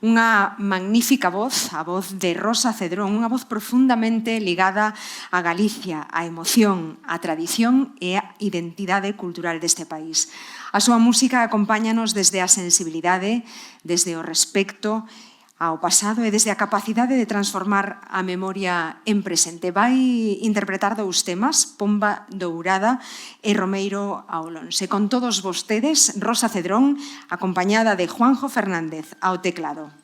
unha magnífica voz, a voz de Rosa Cedrón, unha voz profundamente ligada a Galicia, a emoción, a tradición e a identidade cultural deste país. A súa música acompáñanos desde a sensibilidade, desde o respecto ao pasado e desde a capacidade de transformar a memoria en presente. Vai interpretar dous temas, Pomba Dourada e Romeiro a Olonse. Con todos vostedes, Rosa Cedrón, acompañada de Juanjo Fernández ao teclado.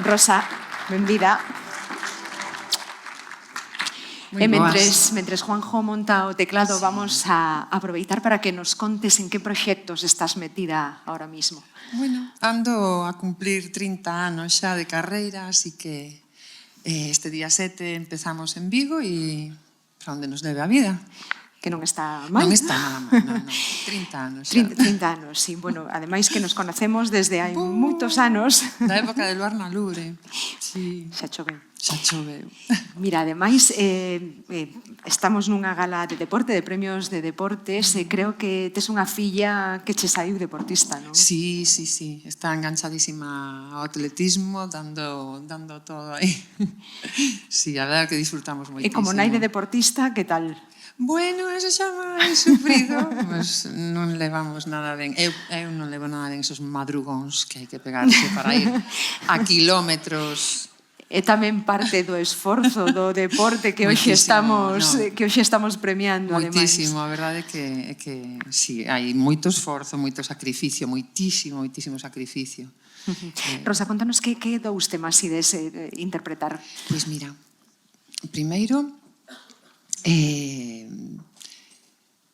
Rosa, benvida. E mentres Juanjo monta o teclado, vamos a aproveitar para que nos contes en que proxectos estás metida ahora mismo. Bueno, ando a cumplir 30 anos xa de carreira, así que este día 7 empezamos en Vigo e para onde nos leve a vida. Que non está mal. Non está nada mal, non. 30 anos xa. 30 anos, sí. Bueno, ademais que nos conocemos desde hai moitos anos. Da época de Luarna Lubre. Sí. Xa choveu. Xa choveu. Mira, ademais, estamos nunha gala de deporte, de premios de deportes, e creo que tes unha filla que che saiu deportista, non? Sí, sí, sí. Está enganchadísima ao atletismo, dando todo aí. Sí, a verdade que disfrutamos moitísimo. E como nai de deportista, que tal? Bueno, eso xa máis sufrido, pues non levamos nada ben. Eu non levo nada ben esos madrugóns que hai que pegarse para ir a kilómetros. É tamén parte do esforzo do deporte que hoxe estamos premiando, ademais. Moitísimo, a verdade é que sí, hai moito esforzo, moito sacrificio, moitísimo sacrificio. Rosa, contanos que dous temas ides interpretar. Pois mira, primeiro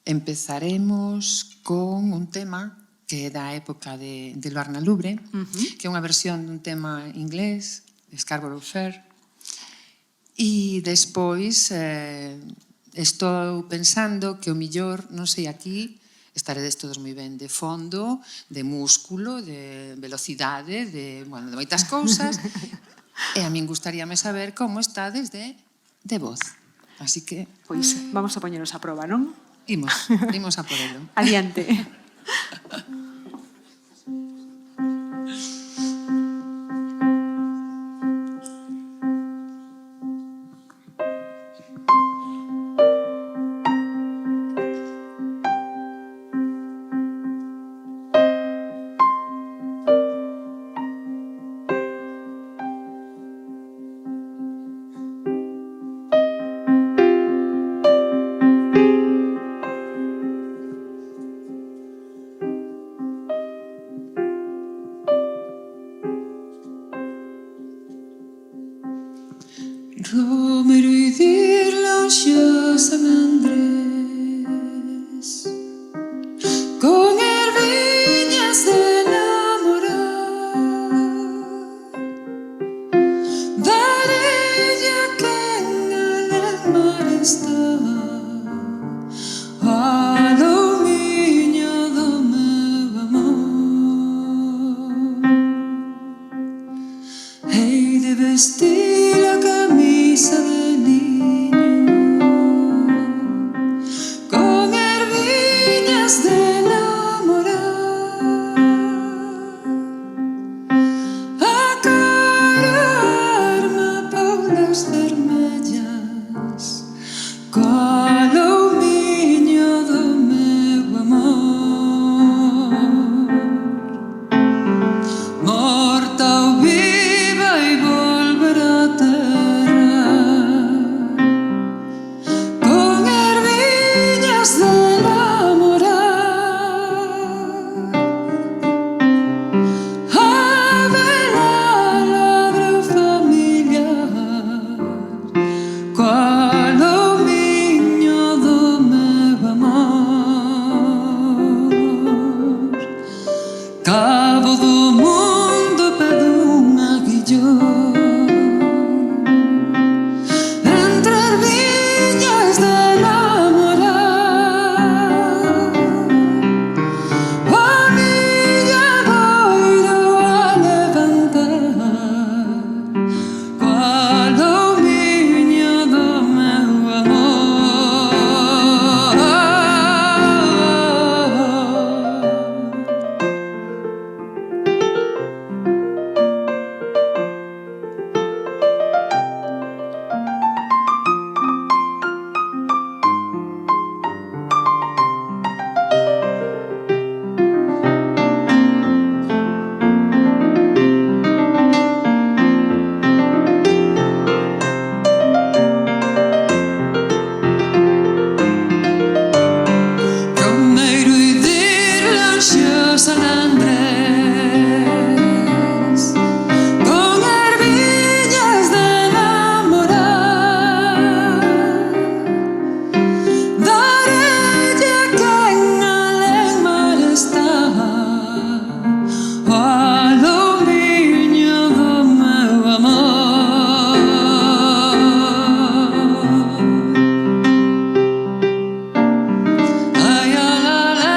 empezaremos con un tema que é da época de Luarna Lubre, que é unha versión dun tema inglés, Scarborough Fair, e despois estou pensando que o millor, non sei, aquí estaredes todos moi ben de fondo, de músculo, de velocidade, de moitas cousas, e a min gustaríame saber como estades de voz. Así que... Pois vamos a poñeros a proba, non? Imos a por ello. Adiante. Qual o miño do meu amor, morta ou viva e volver a terra, con erviñas de namorar, a velar ladro familiar. Qual o miño do meu amor, cabo do mundo pede un aguillón, entre erviñas de namorar, o miña boiro a levantar. Qual o miño do meu amor. Romeiro e dir lonxe o San Andrés, con erviñas de namorar, darelle a quen alén mar está. Qual o miño do meu amor. Ai, a la, la,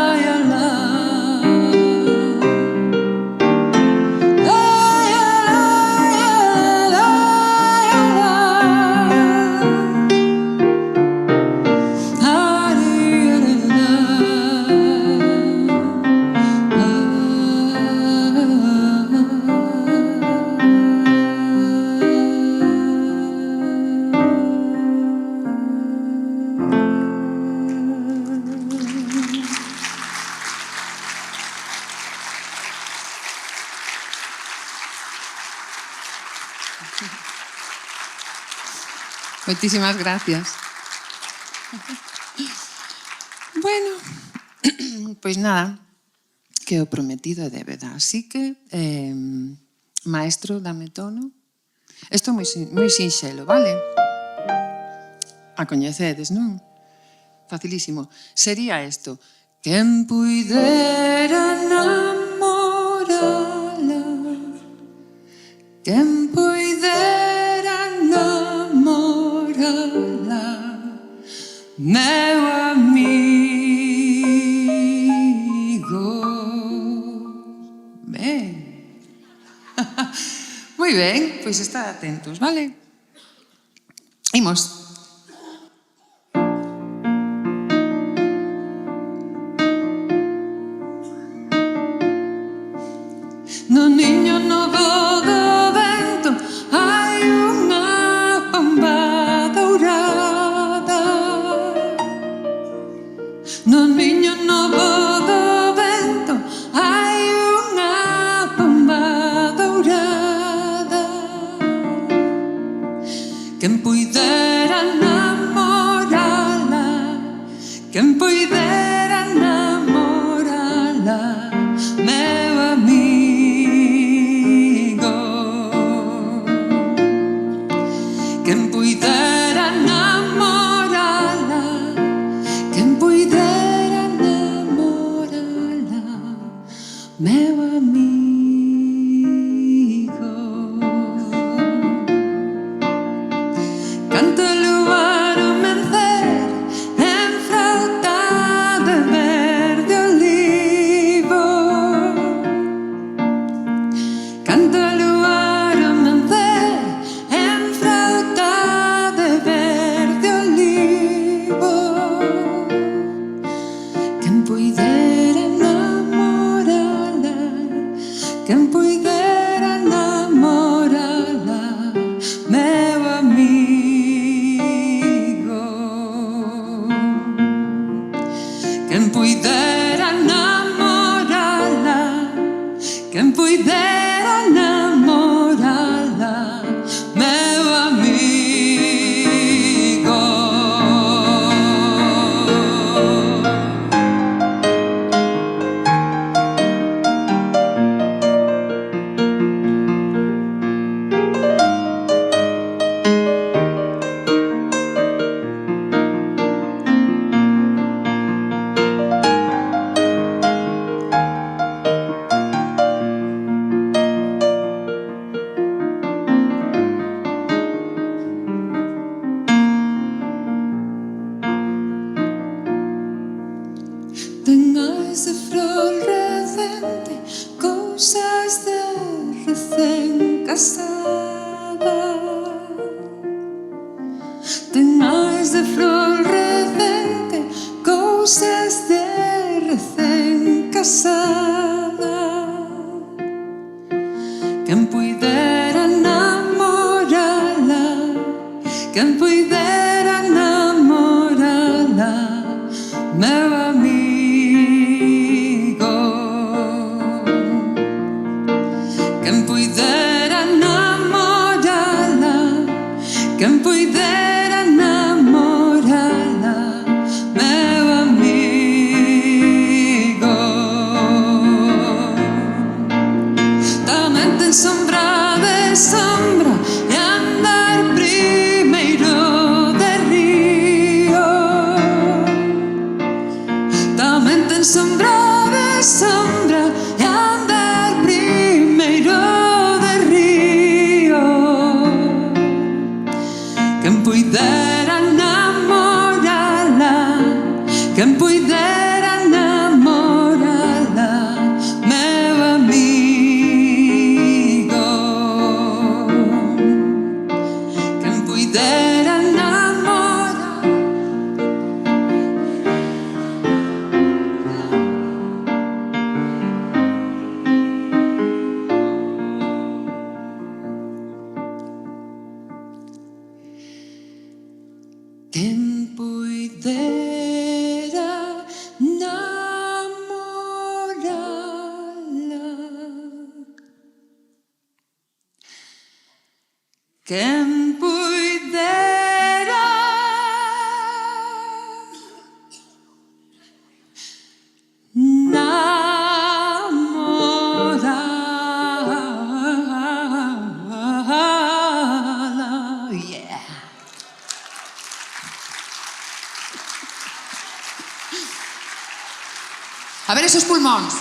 ai, a la. Ai, a la, ai, a la. Ari, ari, la. Muchísimas gracias. Bueno, pues nada, que o prometido é débeda. Así que, maestro, dame tono. Isto é moi sinxelo, vale? A coñecedes, non? Facilísimo. Sería isto. Quen puidera namorala, quen puidera namorala, meu amigo. Ben. Moi ben, pois está atentos, vale? Imos. No niño novo do vento hai unha pomba dourada. No niño novo do vento hai unha pomba dourada. Quen puidera puidera namorala, quen puidera namorala, meu amigo. Tengáis de flor recente, cousas de recén casada. Tengáis de flor recente, cousas de recén casada. Quen puidera namorala, quen puidera namorala, meu amigo. Quen puidera namorala, quen puidera namorala, meu amigo. Tamén ten sombra de sombra e andar primeiro de río. Tamén ten sombra de sombra e andar primeiro de río. Quen puidera namorala, quen puidera namorala, meu amigo. Quen puidera namorala. Quen puidera namorala, quen puidera namorala. Yeah. A ver esos pulmóns.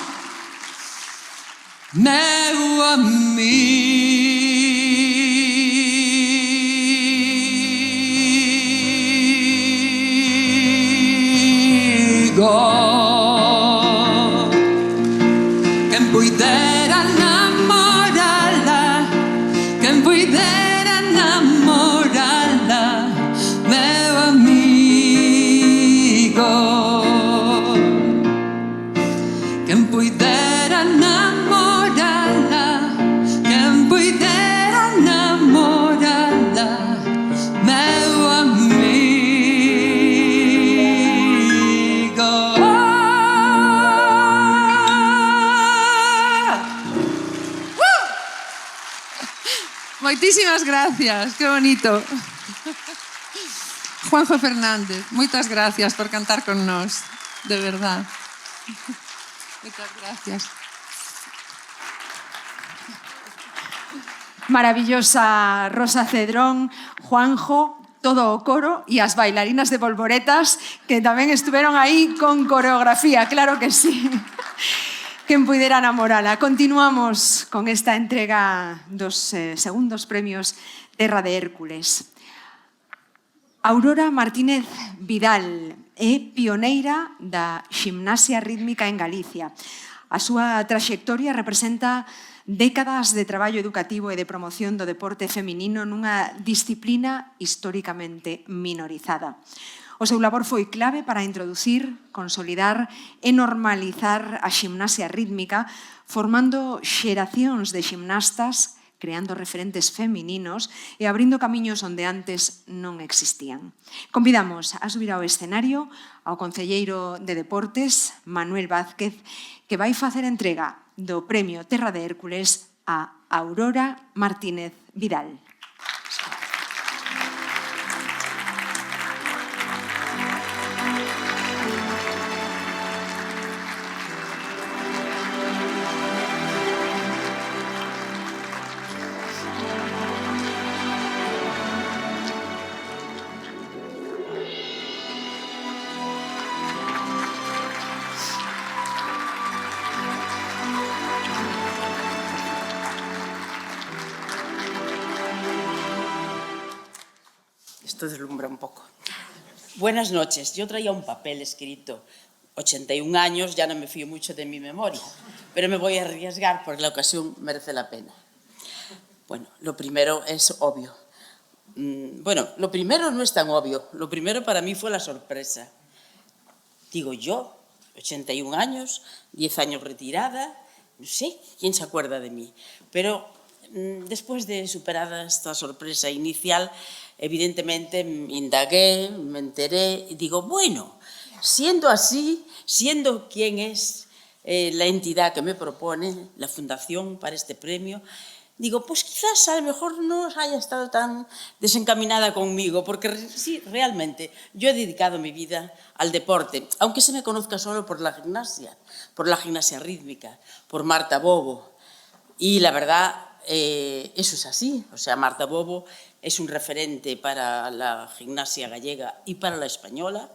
Meu amigo. Quen puidera namorala, quen puidera namorala, meu amigo. Quen puidera namorala, quen puidera namorala, meu amigo. Moitísimas gracias, que bonito. Juanjo Fernández, moitas gracias por cantar con nós, de verdad. Muchas gracias. Maravillosa Rosa Cedrón, Juanjo, todo o coro e as bailarinas de Polvoretas que tamén estuveron aí con coreografía, claro que sí. Quen puidera namorala. Continuamos con esta entrega dos segundos premios Terra de Hércules. Aurora Martínez Vidal é pioneira da ximnasia rítmica en Galicia. A súa traxectoria representa décadas de traballo educativo e de promoción do deporte feminino nunha disciplina históricamente minorizada. O seu labor foi clave para introducir, consolidar e normalizar a ximnasia rítmica, formando xeracións de ximnastas creando referentes femininos e abrindo camiños onde antes non existían. Convidamos a subir ao escenario ao concelleiro de Deportes, Manuel Vázquez, que vai facer entrega do Premio Terra de Hércules a Aurora Martínez Vidal. Esto deslumbra un poco. Buenas noches. Yo traía un papel escrito 81 años, ya no me fío mucho de mi memoria, pero me voy a arriesgar porque la ocasión merece la pena. Bueno, lo primero es obvio. Bueno, lo primero no es tan obvio. Lo primero para mí fue la sorpresa. Digo yo, 81 años, 10 años retirada, no sé, ¿quién se acuerda de mí? Pero después de superada esta sorpresa inicial, evidentemente indagué, me enteré y digo, bueno, siendo así, siendo quien es la entidad que me propone, la fundación para este premio, digo, pues quizás a lo mejor no haya estado tan desencaminada conmigo, porque sí, realmente yo he dedicado mi vida al deporte, aunque se me conozca solo por la gimnasia rítmica, por Marta Bobo. Y la verdad, eso es así. O sea, Marta Bobo es un referente para la gimnasia gallega y para la española.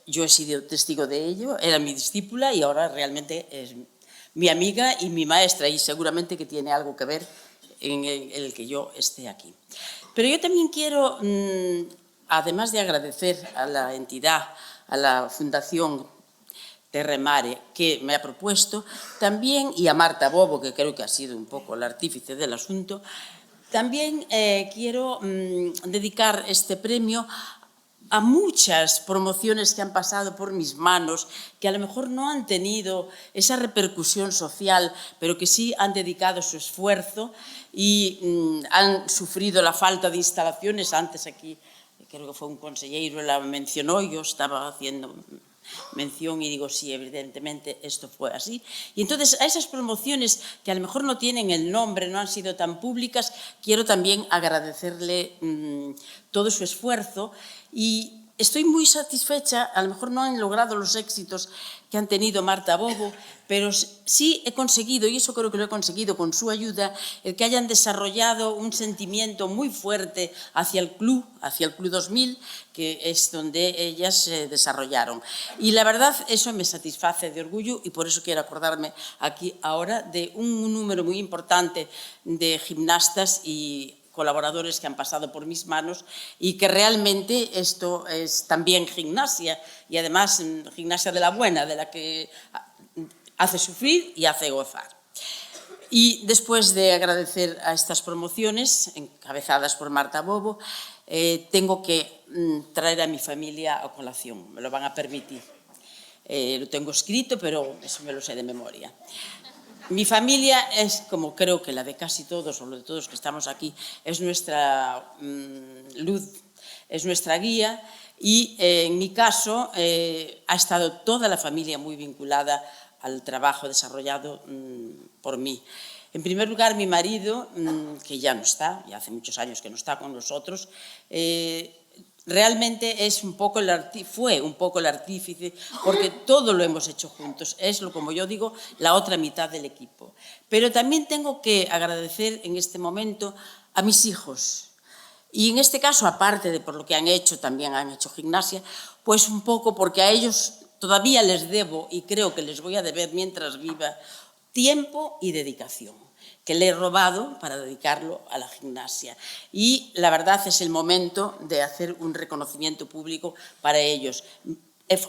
Yo he sido testigo de ello, era mi discípula y ahora realmente es mi amiga y mi maestra, y seguramente que tiene algo que ver en el que yo esté aquí. Pero yo también quiero, además de agradecer a la entidad, a la Fundación Terra Mare, que me ha propuesto, también, y a Marta Bobo, que creo que ha sido un poco el artífice del asunto, también quiero dedicar este premio a muchas promociones que han pasado por mis manos, que a lo mejor no han tenido esa repercusión social, pero que sí han dedicado su esfuerzo y han sufrido la falta de instalaciones. Antes aquí, creo que fue un consejero, la mencionó, yo estaba haciendo mención y digo, sí, evidentemente esto fue así. Y entonces a esas promociones que a lo mejor no tienen el nombre, no han sido tan públicas, quiero también agradecerle todo su esfuerzo y estoy muy satisfecha. A lo mejor no han logrado los éxitos que han tenido Marta Bobo, pero sí he conseguido, y eso creo que lo he conseguido con su ayuda, el que hayan desarrollado un sentimiento muy fuerte hacia el Club 2000, que es donde ellas se desarrollaron. Y la verdad, eso me satisface de orgullo y por eso quiero acordarme aquí ahora de un número muy importante de gimnastas y colaboradores que han pasado por mis manos y que realmente esto es también gimnasia y además gimnasia de la buena, de la que hace sufrir y hace gozar. Y después de agradecer a estas promociones encabezadas por Marta Bobo, tengo que traer a mi familia a colación, me lo van a permitir. Lo tengo escrito, pero eso me lo sé de memoria. Mi familia es, como creo que la de casi todos, o la de todos que estamos aquí, es nuestra luz, es nuestra guía y en mi caso ha estado toda la familia muy vinculada al trabajo desarrollado por mí. En primer lugar, mi marido, que ya no está, ya hace muchos años que no está con nosotros, realmente fue un poco el artífice, porque todo lo hemos hecho juntos. Es, como yo digo, la otra mitad del equipo. Pero también tengo que agradecer en este momento a mis hijos. Y en este caso, aparte de por lo que han hecho, también han hecho gimnasia, pues un poco porque a ellos todavía les debo, y creo que les voy a deber mientras viva, tiempo y dedicación, que le he robado para dedicarlo a la gimnasia. Y la verdad es el momento de hacer un reconocimiento público para ellos.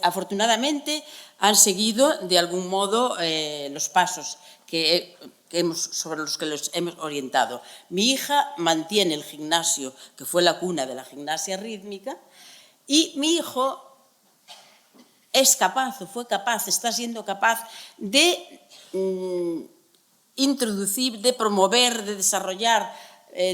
Afortunadamente han seguido de algún modo los pasos sobre los que los hemos orientado. Mi hija mantiene el gimnasio, que fue la cuna de la gimnasia rítmica, y mi hijo es capaz, o fue capaz, está siendo capaz de introducir, de promover, de desarrollar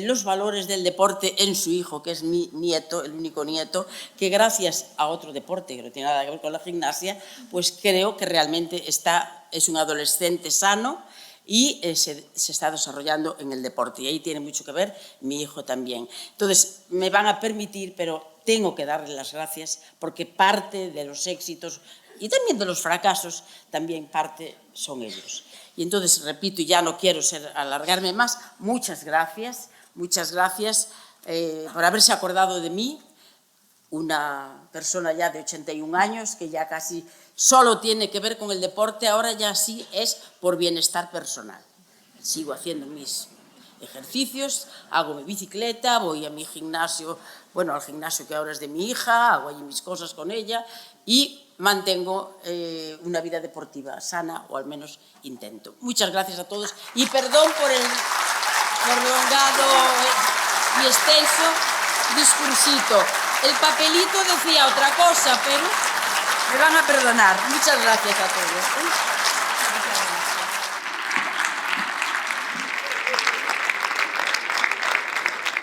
los valores del deporte en su hijo, que es mi nieto, el único nieto, que gracias a otro deporte que no tiene nada que ver con la gimnasia, pues creo que realmente es un adolescente sano y se está desarrollando en el deporte. Y ahí tiene mucho que ver mi hijo también. Entonces, me van a permitir, pero tengo que darle las gracias porque parte de los éxitos y también de los fracasos, también parte son ellos. Y entonces, repito, y ya no quiero alargarme más, muchas gracias por haberse acordado de mí, una persona ya de 81 años que ya casi solo tiene que ver con el deporte, ahora ya sí es por bienestar personal. Sigo haciendo mis ejercicios, hago mi bicicleta, voy a mi gimnasio, bueno, al gimnasio que ahora es de mi hija, hago allí mis cosas con ella y mantengo una vida deportiva sana, o al menos intento. Muchas gracias a todos y perdón por el prolongado y extenso discursito. El papelito decía otra cosa, pero me van a perdonar. Muchas gracias a todos.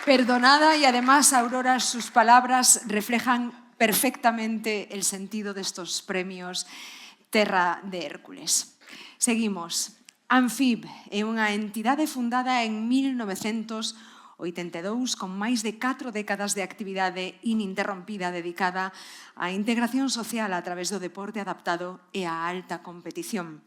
Perdonada, y además, Aurora, sus palabras reflejan perfectamente el sentido de estos premios Terra de Hércules. Seguimos. Anfib é unha entidade fundada en 1982 con máis de 4 décadas de actividade ininterrompida dedicada á integración social a través do deporte adaptado e á alta competición.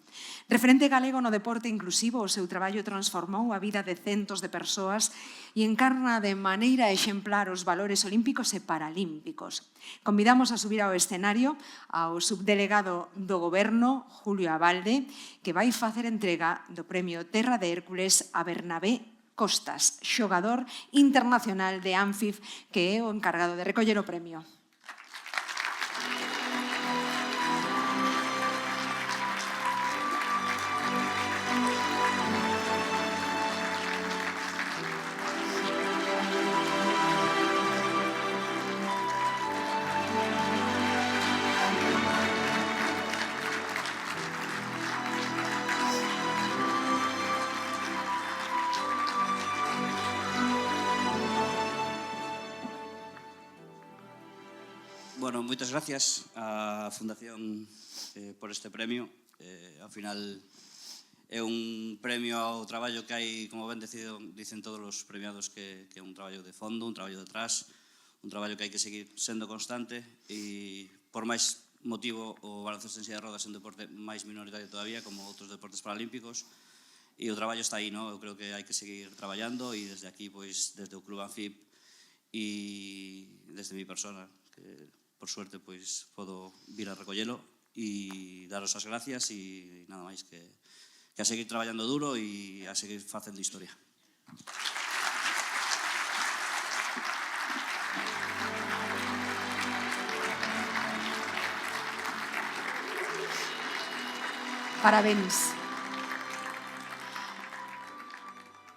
Referente galego no deporte inclusivo, o seu traballo transformou a vida de centos de persoas e encarna de maneira exemplar os valores olímpicos e paralímpicos. Convidamos a subir ao escenario ao subdelegado do Goberno, Julio Abalde, que vai facer entrega do Premio Terra de Hércules a Bernabé Costas, xogador internacional de Anfib, que é o encargado de recoller o premio. Bueno, moitas gracias á Fundación por este premio. Ao final é un premio ao traballo que hai, como ben dicen todos os premiados, que é un traballo de fondo, un traballo detrás, un traballo que hai que seguir sendo constante e por máis motivo o baloncesto en silla de rodas é un deporte máis minoritario todavía, como outros deportes paralímpicos, e o traballo está aí, non? Eu creo que hai que seguir traballando e desde aquí, pois, desde o Club Anfib e desde mi persona, que por suerte pois podo vir a recollelo e daros as gracias e nada máis que a seguir traballando duro e a seguir facendo historia. Parabéns.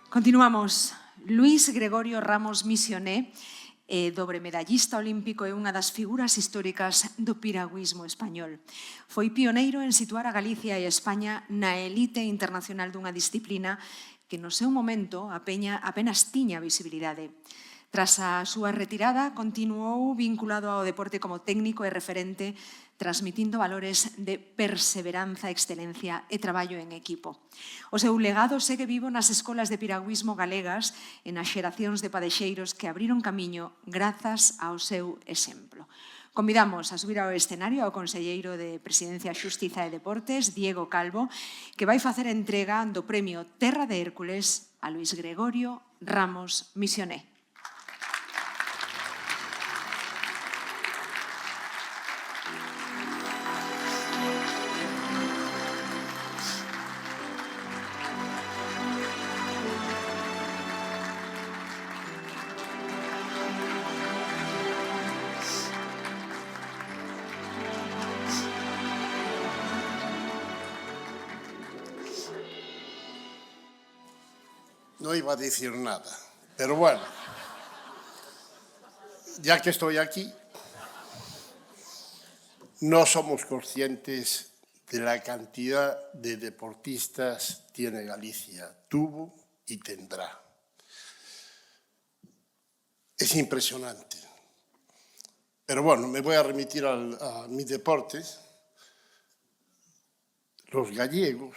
Continuamos. Luis Gregorio Ramos Misioné, dobre medallista olímpico e unha das figuras históricas do piragüismo español. Foi pioneiro en situar a Galicia e a España na elite internacional dunha disciplina que no seu momento apenas tiña visibilidade. Tras a súa retirada, continuou vinculado ao deporte como técnico e referente, transmitindo valores de perseveranza, excelencia e traballo en equipo. O seu legado segue vivo nas escolas de piragüismo galegas e nas xeracións de padexeiros que abriron camiño grazas ao seu exemplo. Convidamos a subir ao escenario ao conselleiro de Presidencia, Xustiza e Deportes, Diego Calvo, que vai facer entrega do Premio Terra de Hércules a Luis Gregorio Ramos Misioné. No iba a decir nada, pero bueno, ya que estoy aquí, no somos conscientes de la cantidad de deportistas tiene Galicia. Tuvo y tendrá. Es impresionante. Pero bueno, me voy a remitir a mi deporte. Los gallegos,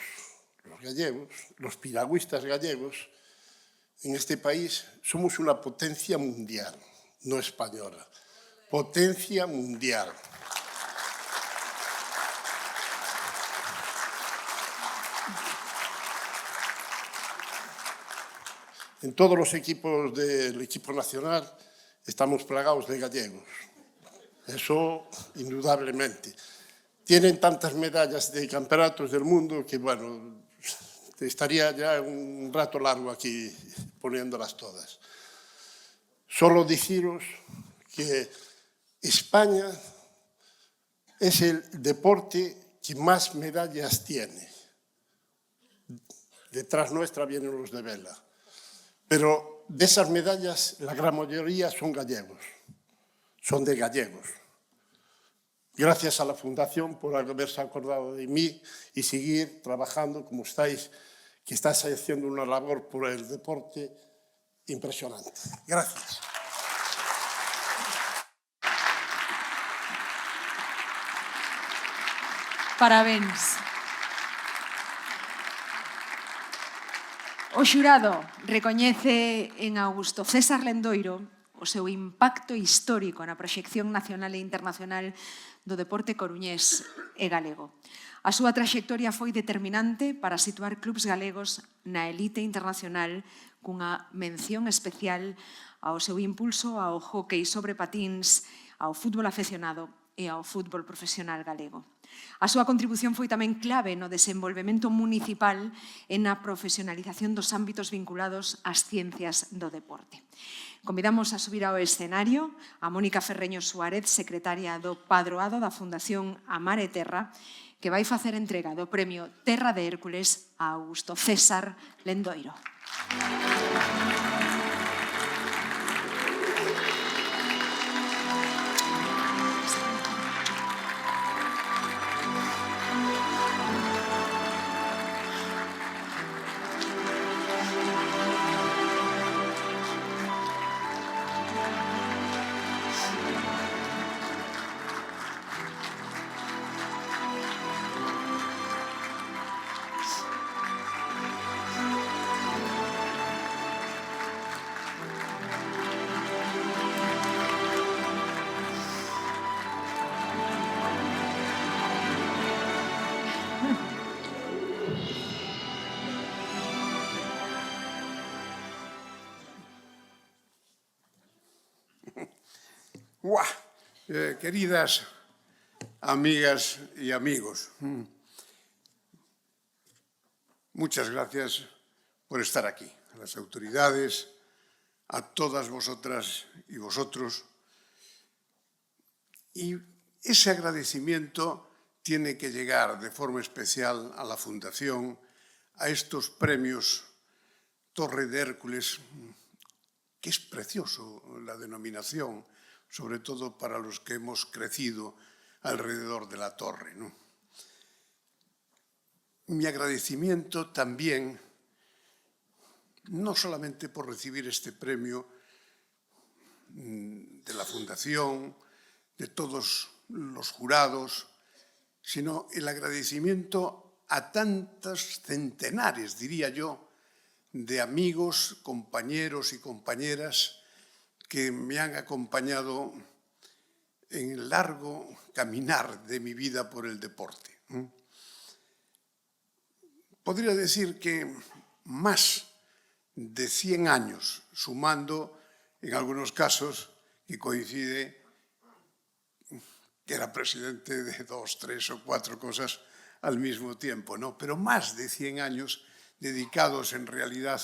los piragüistas gallegos, en este país somos una potencia mundial, no española. Potencia mundial. En todos los equipos del equipo nacional estamos plagados de gallegos. Eso, indudablemente. Tienen tantas medallas de campeonatos del mundo que, bueno, estaría ya un rato largo aquí poniéndolas todas. Solo deciros que España es el deporte que más medallas tiene. Detrás nuestra vienen los de vela. Pero de esas medallas, la gran mayoría son gallegos, son de gallegos. Gracias a la Fundación por haberse acordado de mí y seguir trabajando como estáis, que estáis haciendo una labor por el deporte impresionante. Gracias. Parabéns. O xurado recoñece en Augusto César Lendoiro o seu impacto histórico na proxección nacional e internacional do deporte coruñés e galego. A súa traxectoria foi determinante para situar clubs galegos na elite internacional cunha mención especial ao seu impulso ao hóquei sobre patíns, ao fútbol afeccionado e ao fútbol profesional galego. A súa contribución foi tamén clave no desenvolvemento municipal e na profesionalización dos ámbitos vinculados ás ciencias do deporte. Convidamos a subir ao escenario a Mónica Ferreño Suárez, secretaria do Padroado da Fundación Amar e Terra, que vai facer entrega do premio Terra de Hércules a Augusto César Lendoiro. Queridas amigas y amigos, muchas gracias por estar aquí. A las autoridades, a todas vosotras y vosotros. Y ese agradecimiento tiene que llegar de forma especial a la Fundación, a estos premios Torre de Hércules, que es precioso la denominación, sobre todo para los que hemos crecido alrededor de la torre, ¿no? Mi agradecimiento también, no solamente por recibir este premio de la Fundación, de todos los jurados, sino el agradecimiento a tantos centenares, diría yo, de amigos, compañeros y compañeras que me han acompañado en el largo caminar de mi vida por el deporte. Podría decir que más de 100 años, sumando en algunos casos que coincide que era presidente de 2, 3 o 4 cosas al mismo tiempo, ¿no? Pero más de 100 años dedicados en realidad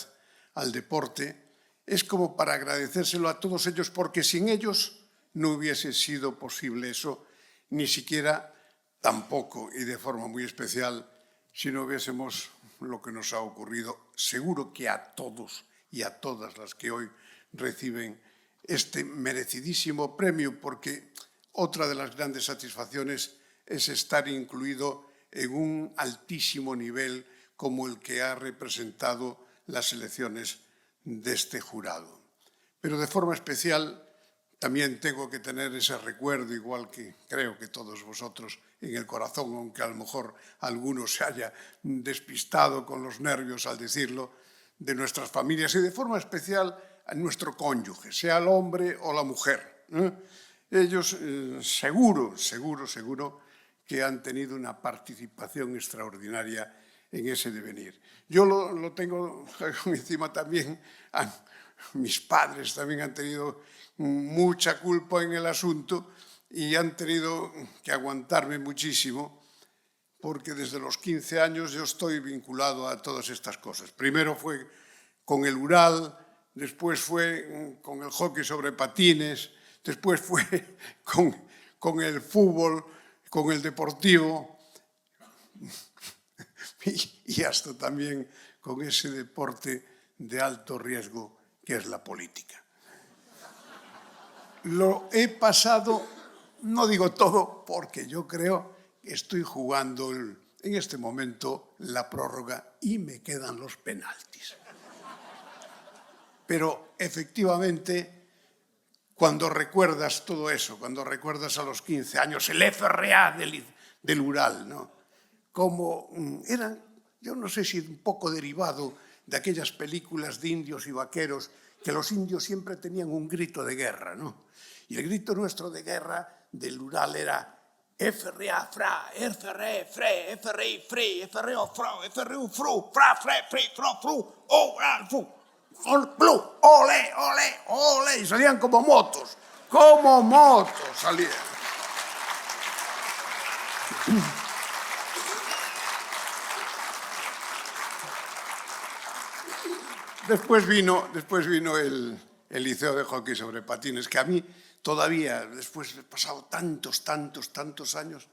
al deporte, es como para agradecérselo a todos ellos, porque sin ellos no hubiese sido posible eso, ni siquiera tampoco, y de forma muy especial, si no hubiésemos lo que nos ha ocurrido. Seguro que a todos y a todas las que hoy reciben este merecidísimo premio, porque otra de las grandes satisfacciones es estar incluido en un altísimo nivel como el que ha representado las elecciones de este jurado. Pero de forma especial también tengo que tener ese recuerdo, igual que creo que todos vosotros, en el corazón, aunque a lo mejor alguno se haya despistado con los nervios al decirlo, de nuestras familias y de forma especial a nuestro cónyuge, sea el hombre o la mujer. Ellos seguro que han tenido una participación extraordinaria en ese devenir. Yo lo tengo encima también, mis padres también han tenido mucha culpa en el asunto y han tenido que aguantarme muchísimo porque desde los 15 años yo estoy vinculado a todas estas cosas. Primero fue con el Ural, después fue con el hockey sobre patines, después fue con el fútbol, con el deportivo y hasta también con ese deporte de alto riesgo que es la política. Lo he pasado, no digo todo, porque yo creo que estoy jugando en este momento la prórroga y me quedan los penaltis. Pero efectivamente, cuando recuerdas todo eso, cuando recuerdas a los 15 años, el FRA del Ural, ¿no? Como eran, yo no sé si un poco derivado de aquellas películas de indios y vaqueros, que los indios siempre tenían un grito de guerra, ¿no? Y el grito nuestro de guerra del Ural era FRA, fra, FRE, fre, FRI, fri, FRO, fro, FRU, fru, fra, fre, fri, fro, fru, oral, fu, blue, ole, ole, ole, y salían como motos salían. Después vino el liceo de hockey sobre patines, que a mí todavía, después de pasado tantos años,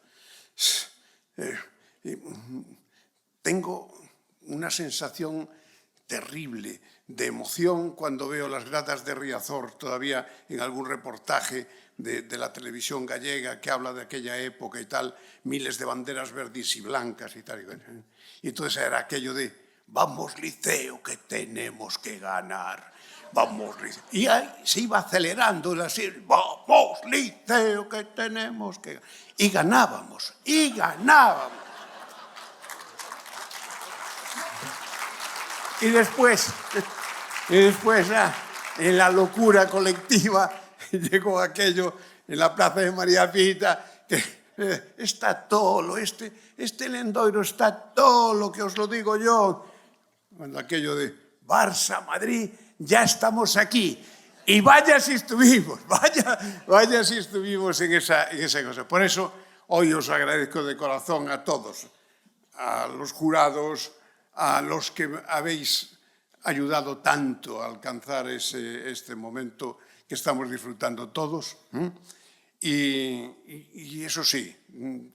tengo una sensación terrible de emoción cuando veo las gradas de Riazor, todavía en algún reportaje de la televisión gallega que habla de aquella época y tal, miles de banderas verdes y blancas y tal. Y entonces era aquello de vamos Liceo que tenemos que ganar, vamos Liceo. Y ahí se iba acelerando el así, vamos Liceo que tenemos que ganar. Y ganábamos. Y después en la locura colectiva llegó aquello en la plaza de María Pita, que está todo, este lendoiro está todo lo que os lo digo yo. Cuando aquello de Barça, Madrid, ya estamos aquí. Y vaya si estuvimos, vaya si estuvimos en esa cosa. Por eso hoy os agradezco de corazón a todos, a los jurados, a los que habéis ayudado tanto a alcanzar este momento que estamos disfrutando todos. Y eso sí,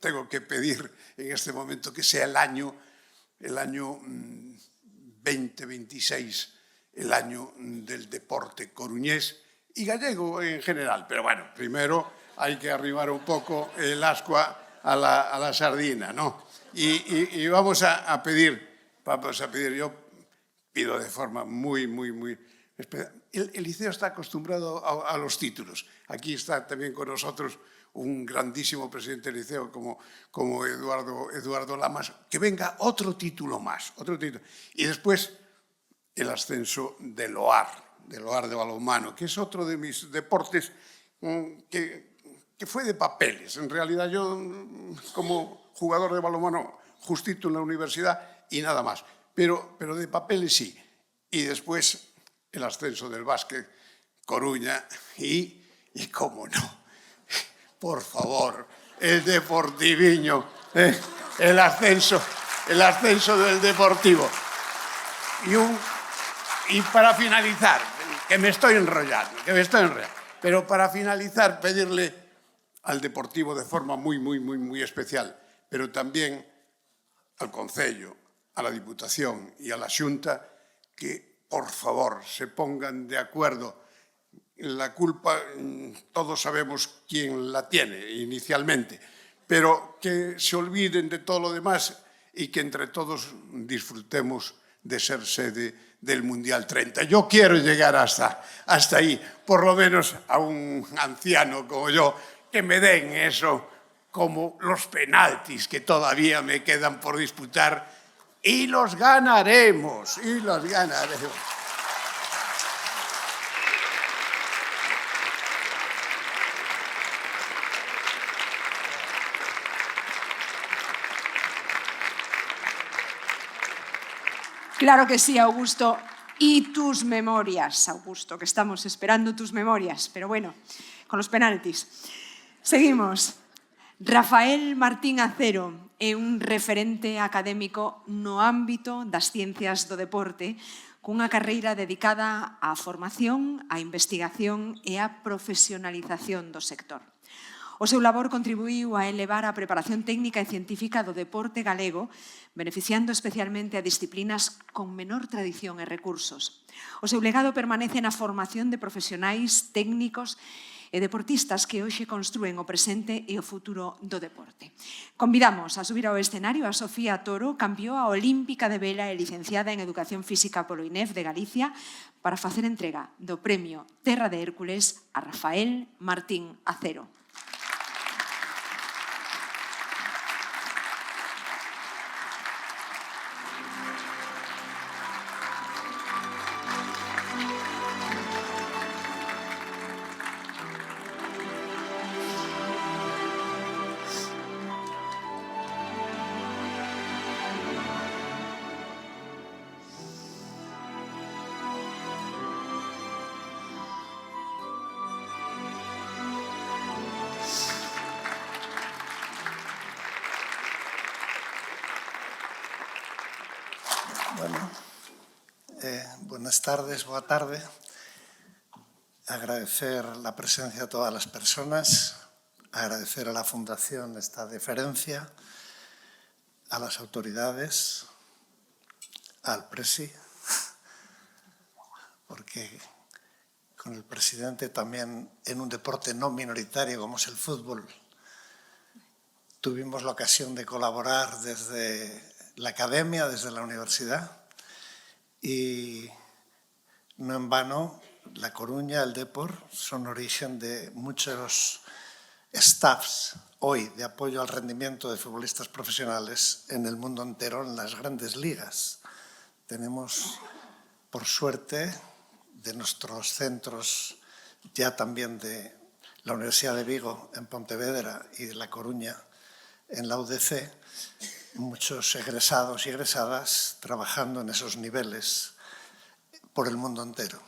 tengo que pedir en este momento que sea el año 2026, el año del deporte coruñés y gallego en general. Pero bueno, primero hay que arribar un poco el ascua a la sardina, ¿no? Y vamos a pedir, yo pido de forma muy especial. El liceo está acostumbrado a los títulos. Aquí está también con nosotros un grandísimo presidente del liceo como Eduardo Lamas, que venga otro título más, Y después el ascenso del OAR de balonmano, que es otro de mis deportes que fue de papeles. En realidad yo, como jugador de balonmano, justito en la universidad y nada más. Pero de papeles sí. Y después el ascenso del básquet, Coruña y cómo no, por favor, el Deportiviño, el ascenso del Deportivo. Y para finalizar, que me estoy enrollando, pero para finalizar pedirle al Deportivo de forma muy especial, pero también al Concello, a la Diputación y a la Xunta, que por favor se pongan de acuerdo. La culpa todos sabemos quién la tiene inicialmente, pero que se olviden de todo lo demás y que entre todos disfrutemos de ser sede del Mundial 30. Yo quiero llegar hasta ahí, por lo menos a un anciano como yo, que me den eso, como los penaltis que todavía me quedan por disputar, y los ganaremos, y los ganaremos. Claro que sí, Augusto. Y tus memorias, Augusto, que estamos esperando tus memorias. Pero bueno, con los penaltis. Seguimos. Rafael Martín Acero é un referente académico no ámbito das ciencias do deporte, cunha carreira dedicada á formación, á investigación e á profesionalización do sector. O seu labor contribuiu a elevar a preparación técnica e científica do deporte galego, beneficiando especialmente a disciplinas con menor tradición e recursos. O seu legado permanece na formación de profesionais, técnicos e deportistas que hoxe construen o presente e o futuro do deporte. Convidamos a subir ao escenario a Sofía Toro, campeoa olímpica de vela e licenciada en Educación Física polo INEF de Galicia, para facer entrega do Premio Terra de Hércules a Rafael Martín Acero. Buenas tardes, boa tarde. Agradecer la presencia de todas las personas, agradecer a la Fundación esta deferencia, a las autoridades, al presi, porque con el presidente también en un deporte no minoritario como es el fútbol, tuvimos la ocasión de colaborar desde la academia, desde la universidad, y no en vano, La Coruña, el Depor, son origen de muchos staffs hoy de apoyo al rendimiento de futbolistas profesionales en el mundo entero, en las grandes ligas. Tenemos, por suerte, de nuestros centros, ya también de la Universidad de Vigo en Pontevedra y de La Coruña en la UDC, muchos egresados y egresadas trabajando en esos niveles por el mundo entero.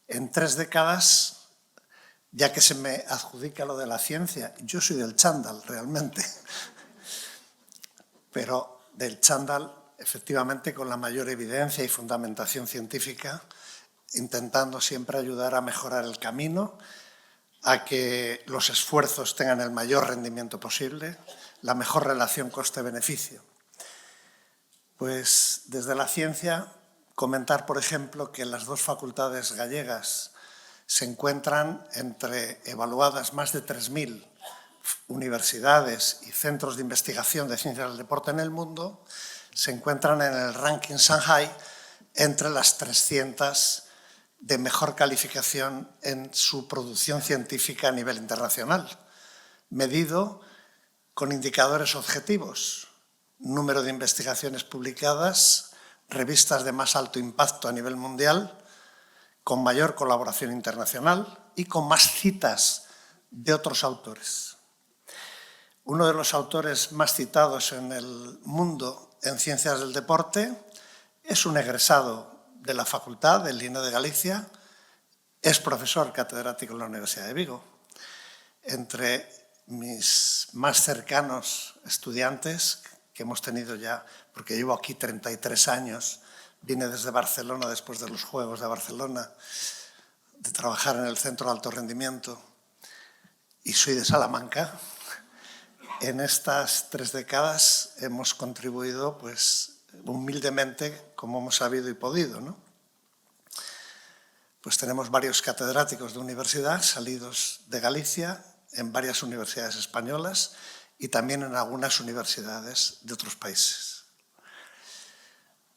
En 3 décadas, ya que se me adjudica lo de la ciencia, yo soy del chándal realmente, pero del chándal efectivamente con la mayor evidencia y fundamentación científica, intentando siempre ayudar a mejorar el camino, a que los esfuerzos tengan el mayor rendimiento posible, la mejor relación coste-beneficio. Pues desde la ciencia, comentar, por ejemplo, que las 2 facultades gallegas se encuentran entre evaluadas más de 3.000 universidades y centros de investigación de ciencias del deporte en el mundo, se encuentran en el ranking Shanghai entre las 300 de mejor calificación en su producción científica a nivel internacional, medido con indicadores objetivos, número de investigaciones publicadas, revistas de más alto impacto a nivel mundial, con mayor colaboración internacional y con más citas de otros autores. Uno de los autores más citados en el mundo en ciencias del deporte es un egresado de la facultad del INE de Galicia, es profesor catedrático en la Universidad de Vigo. Entre mis más cercanos estudiantes, que hemos tenido ya, porque llevo aquí 33 años, vine desde Barcelona después de los Juegos de Barcelona, de trabajar en el Centro de Alto Rendimiento, y soy de Salamanca. En estas 3 décadas hemos contribuido, pues, humildemente, como hemos sabido y podido, ¿no? Pues tenemos varios catedráticos de universidad salidos de Galicia en varias universidades españolas y también en algunas universidades de otros países.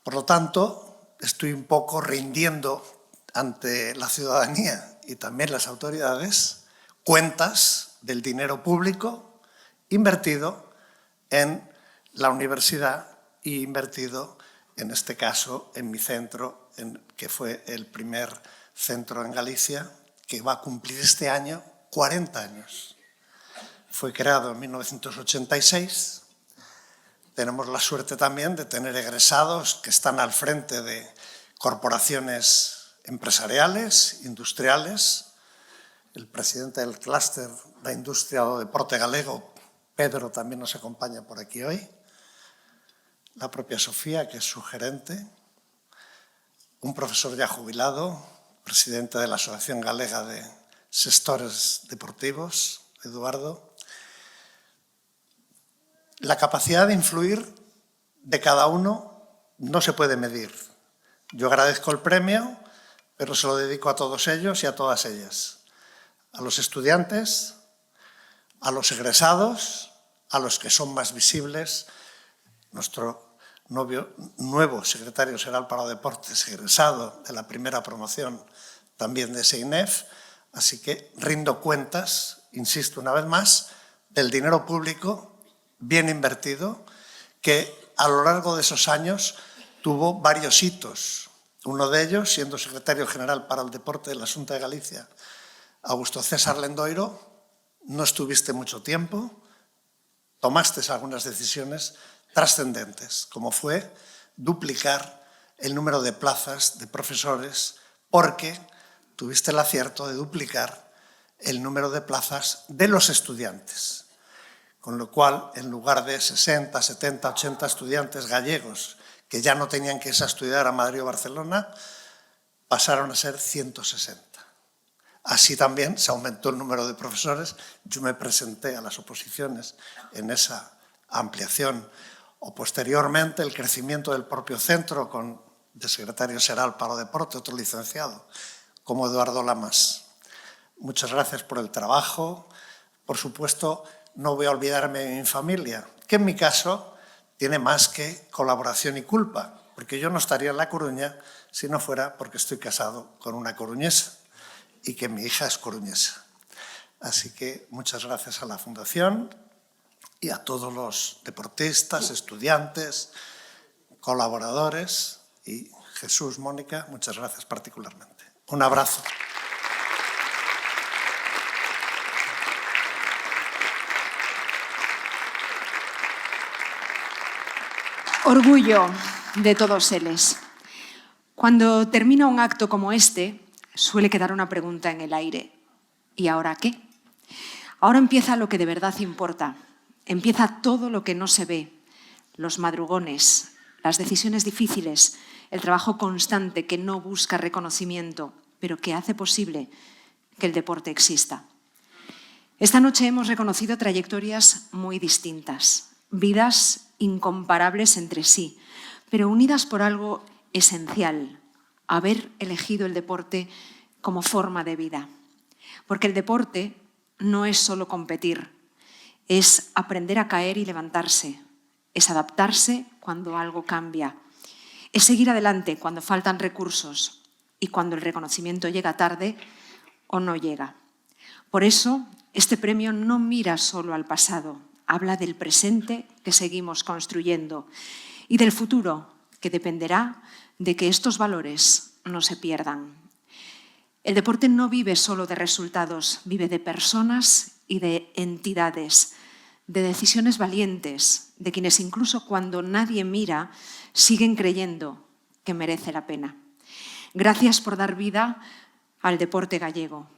Por lo tanto, estoy un poco rindiendo ante la ciudadanía y también las autoridades cuentas del dinero público invertido en la universidad y invertido, en este caso, en mi centro, que fue el primer centro en Galicia, que va a cumplir este año 40 años. Fue creado en 1986. Tenemos la suerte también de tener egresados que están al frente de corporaciones empresariales, industriales. El presidente del clúster da Industria do Deporte Galego, Pedro, también nos acompaña por aquí hoy. La propia Sofía, que es su gerente. Un profesor ya jubilado, presidente de la Asociación Galega de Sectores Deportivos, Eduardo. La capacidad de influir de cada uno no se puede medir. Yo agradezco el premio, pero se lo dedico a todos ellos y a todas ellas. A los estudiantes, a los egresados, a los que son más visibles. Nuestro nuevo secretario general para Deportes, egresado de la primera promoción también de SEINEF, así que rindo cuentas, insisto una vez más, del dinero público bien invertido, que a lo largo de esos años tuvo varios hitos. Uno de ellos, siendo secretario general para el deporte de la Xunta de Galicia, Augusto César Lendoiro, no estuviste mucho tiempo, tomaste algunas decisiones trascendentes, como fue duplicar el número de plazas de profesores, porque tuviste el acierto de duplicar el número de plazas de los estudiantes. Con lo cual, en lugar de 60, 70, 80 estudiantes gallegos que ya no tenían que irse a estudiar a Madrid o Barcelona, pasaron a ser 160. Así también se aumentó el número de profesores. Yo me presenté a las oposiciones en esa ampliación. O posteriormente el crecimiento del propio centro con de secretario general para Deporte, otro licenciado, como Eduardo Lamas. Muchas gracias por el trabajo. Por supuesto, no voy a olvidarme de mi familia, que en mi caso tiene más que colaboración y culpa, porque yo no estaría en La Coruña si no fuera porque estoy casado con una coruñesa y que mi hija es coruñesa. Así que muchas gracias a la Fundación y a todos los deportistas, estudiantes, colaboradores y Jesús, Mónica, muchas gracias particularmente. Un abrazo. Orgullo de todos ellos. Cuando termina un acto como este, suele quedar una pregunta en el aire. ¿Y ahora qué? Ahora empieza lo que de verdad importa. Empieza todo lo que no se ve. Los madrugones, las decisiones difíciles, el trabajo constante que no busca reconocimiento, pero que hace posible que el deporte exista. Esta noche hemos reconocido trayectorias muy distintas, vidas incomparables entre sí, pero unidas por algo esencial, haber elegido el deporte como forma de vida. Porque el deporte no es solo competir, es aprender a caer y levantarse, es adaptarse cuando algo cambia, es seguir adelante cuando faltan recursos y cuando el reconocimiento llega tarde o no llega. Por eso, este premio no mira solo al pasado, habla del presente que seguimos construyendo y del futuro que dependerá de que estos valores no se pierdan. El deporte no vive solo de resultados, vive de personas y de entidades, de decisiones valientes, de quienes incluso cuando nadie mira, siguen creyendo que merece la pena. Gracias por dar vida al deporte gallego.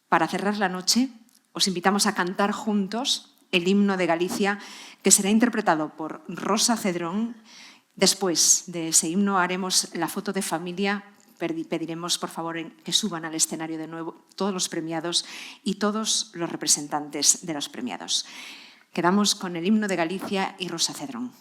Para cerrar la noche, os invitamos a cantar juntos el himno de Galicia, que será interpretado por Rosa Cedrón. Después de ese himno haremos la foto de familia. Pediremos, por favor, que suban al escenario de nuevo todos los premiados y todos los representantes de los premiados. Quedamos con el himno de Galicia y Rosa Cedrón.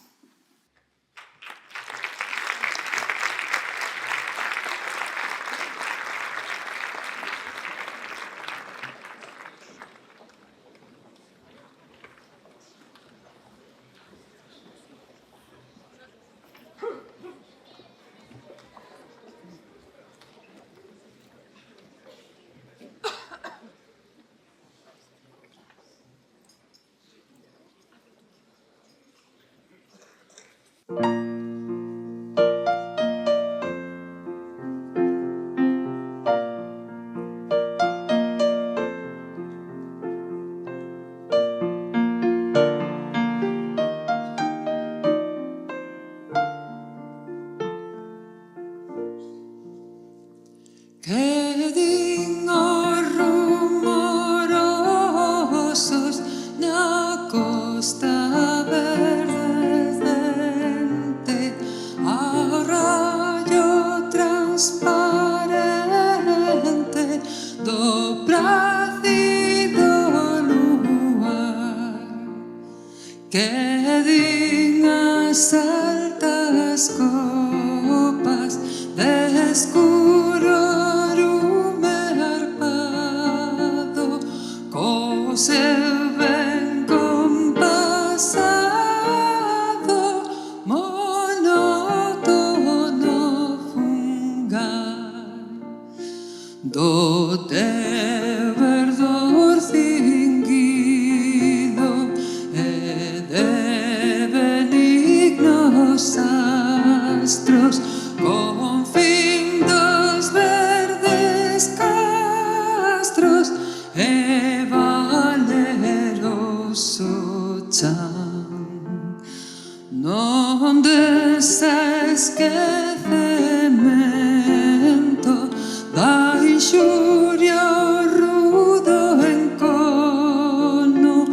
que din as altas copas de escuro rume arpado, co seu ben compasado, monótono fungar do teu verdor cinguido e de benignos astros, con fin dos verdes castros e valeroso chan. Non desa esquecemento da inxuria o rudo encono,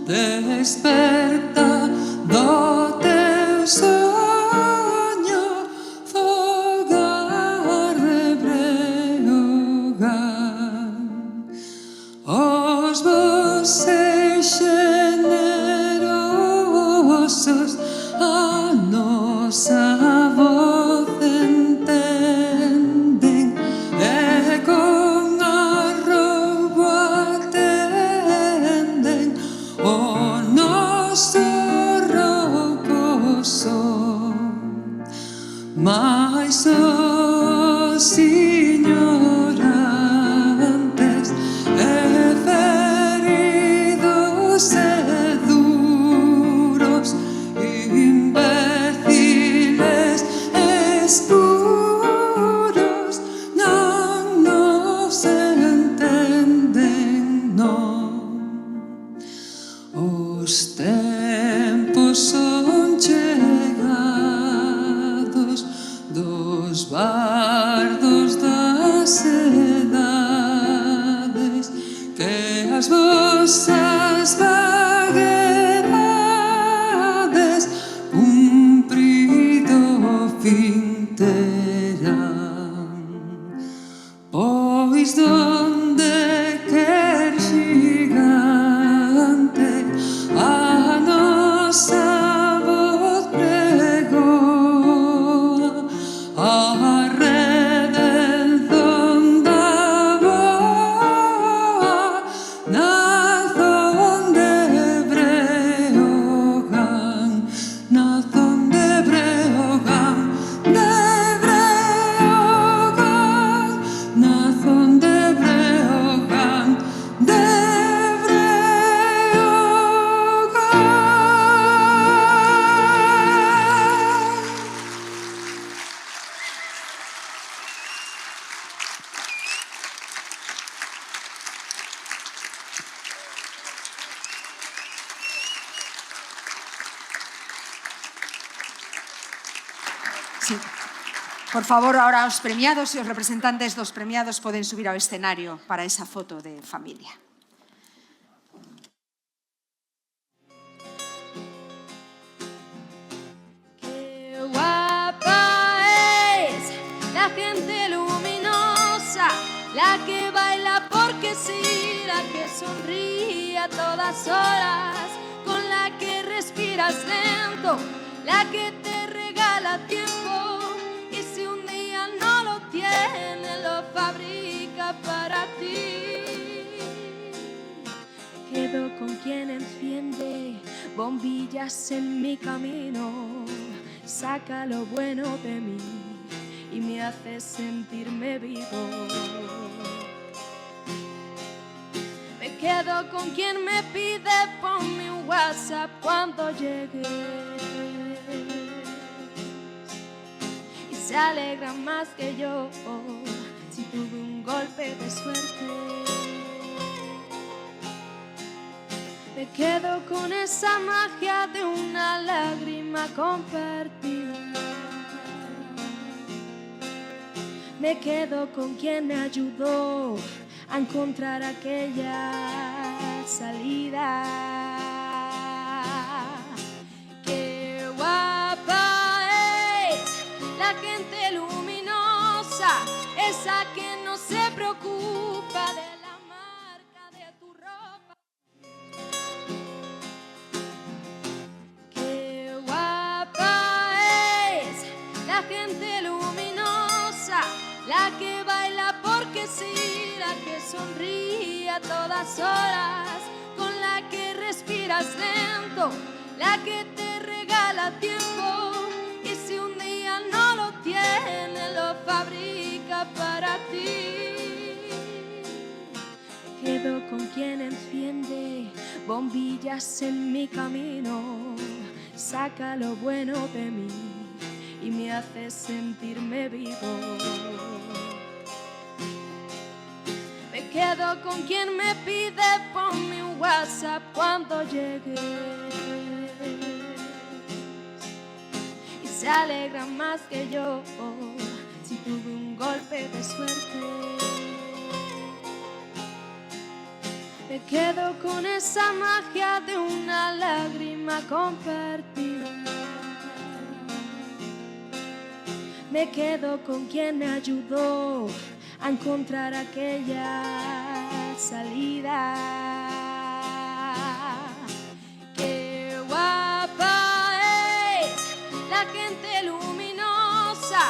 desperta do teu soño, fogar de Breogán. Os voces xenerosos a nosa voz entenden e con arrobo atenden o noso rocoso, mais os ignorantes e feridos e duros, imbéciles escuros, non nos entenden, non. Os tempos son chegados dos bardos das edades, que as vosas vaguedades cumprido fin terán. Pois donde quer xigante a nosa voz pregoa, a redención da boa na zon de Breogán, na zon de Breogán, na zon de Breogán, de Sí. Por favor, ahora os premiados e os representantes dos premiados poden subir ao escenario para esa foto de familia. Qué guapa es la gente luminosa, la que baila porque sí, la que sonríe a todas horas, con la que respiras lento, la que te regala tiempo, y si un día no lo tiene, lo fabrica para ti. Me quedo con quien enciende bombillas en mi camino, saca lo bueno de mí y me hace sentirme vivo. Me quedo con quien me pide ponme un WhatsApp cuando llegues, y se alegra más que yo si tuve un golpe de suerte. Me quedo con esa magia de una lágrima compartida. Me quedo con quien me ayudó a encontrar aquella salida. Qué guapa es la gente luminosa, esa que no se preocupa de la marca de tu ropa. quisiera que sonríe a todas horas, con la que respiras lento, la que te regala tiempo, y si un día no lo tiene, lo fabrica para ti. Quedo con quien enciende bombillas en mi camino, saca lo bueno de mí y me hace sentirme vivo. Me quedo con quien me pide ponme un WhatsApp cuando llegues, y se alegra más que yo si tuve un golpe de suerte. Me quedo con esa magia de una lágrima compartida. Me quedo con quien me ayudó a encontrar aquella salida. Qué guapa es la gente luminosa,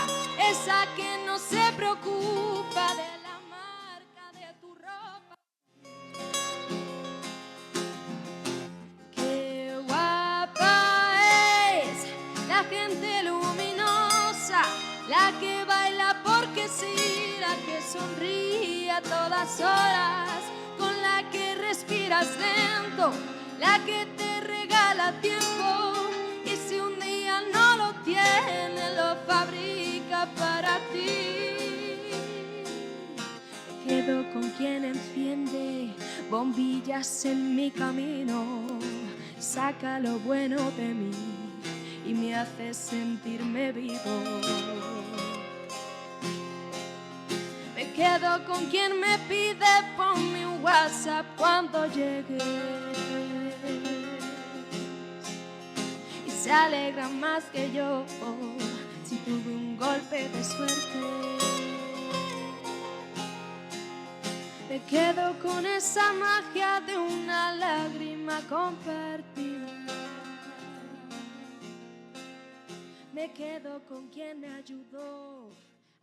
esa que no se preocupa de la marca de tu ropa. Qué guapa es la gente luminosa, la que baila porque sí, la que sonríe a todas horas, con la que respiras lento, la que te regala tiempo, y si un día no lo tiene, lo fabrica para ti. Me quedo con quien enciende bombillas en mi camino, saca lo bueno de mí y me hace sentirme vivo. Me quedo con quien me pide ponme un WhatsApp cuando llegues, y se alegra más que yo si tuve un golpe de suerte. Me quedo con esa magia de una lágrima compartida. Me quedo con quien me ayudó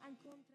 a encontrar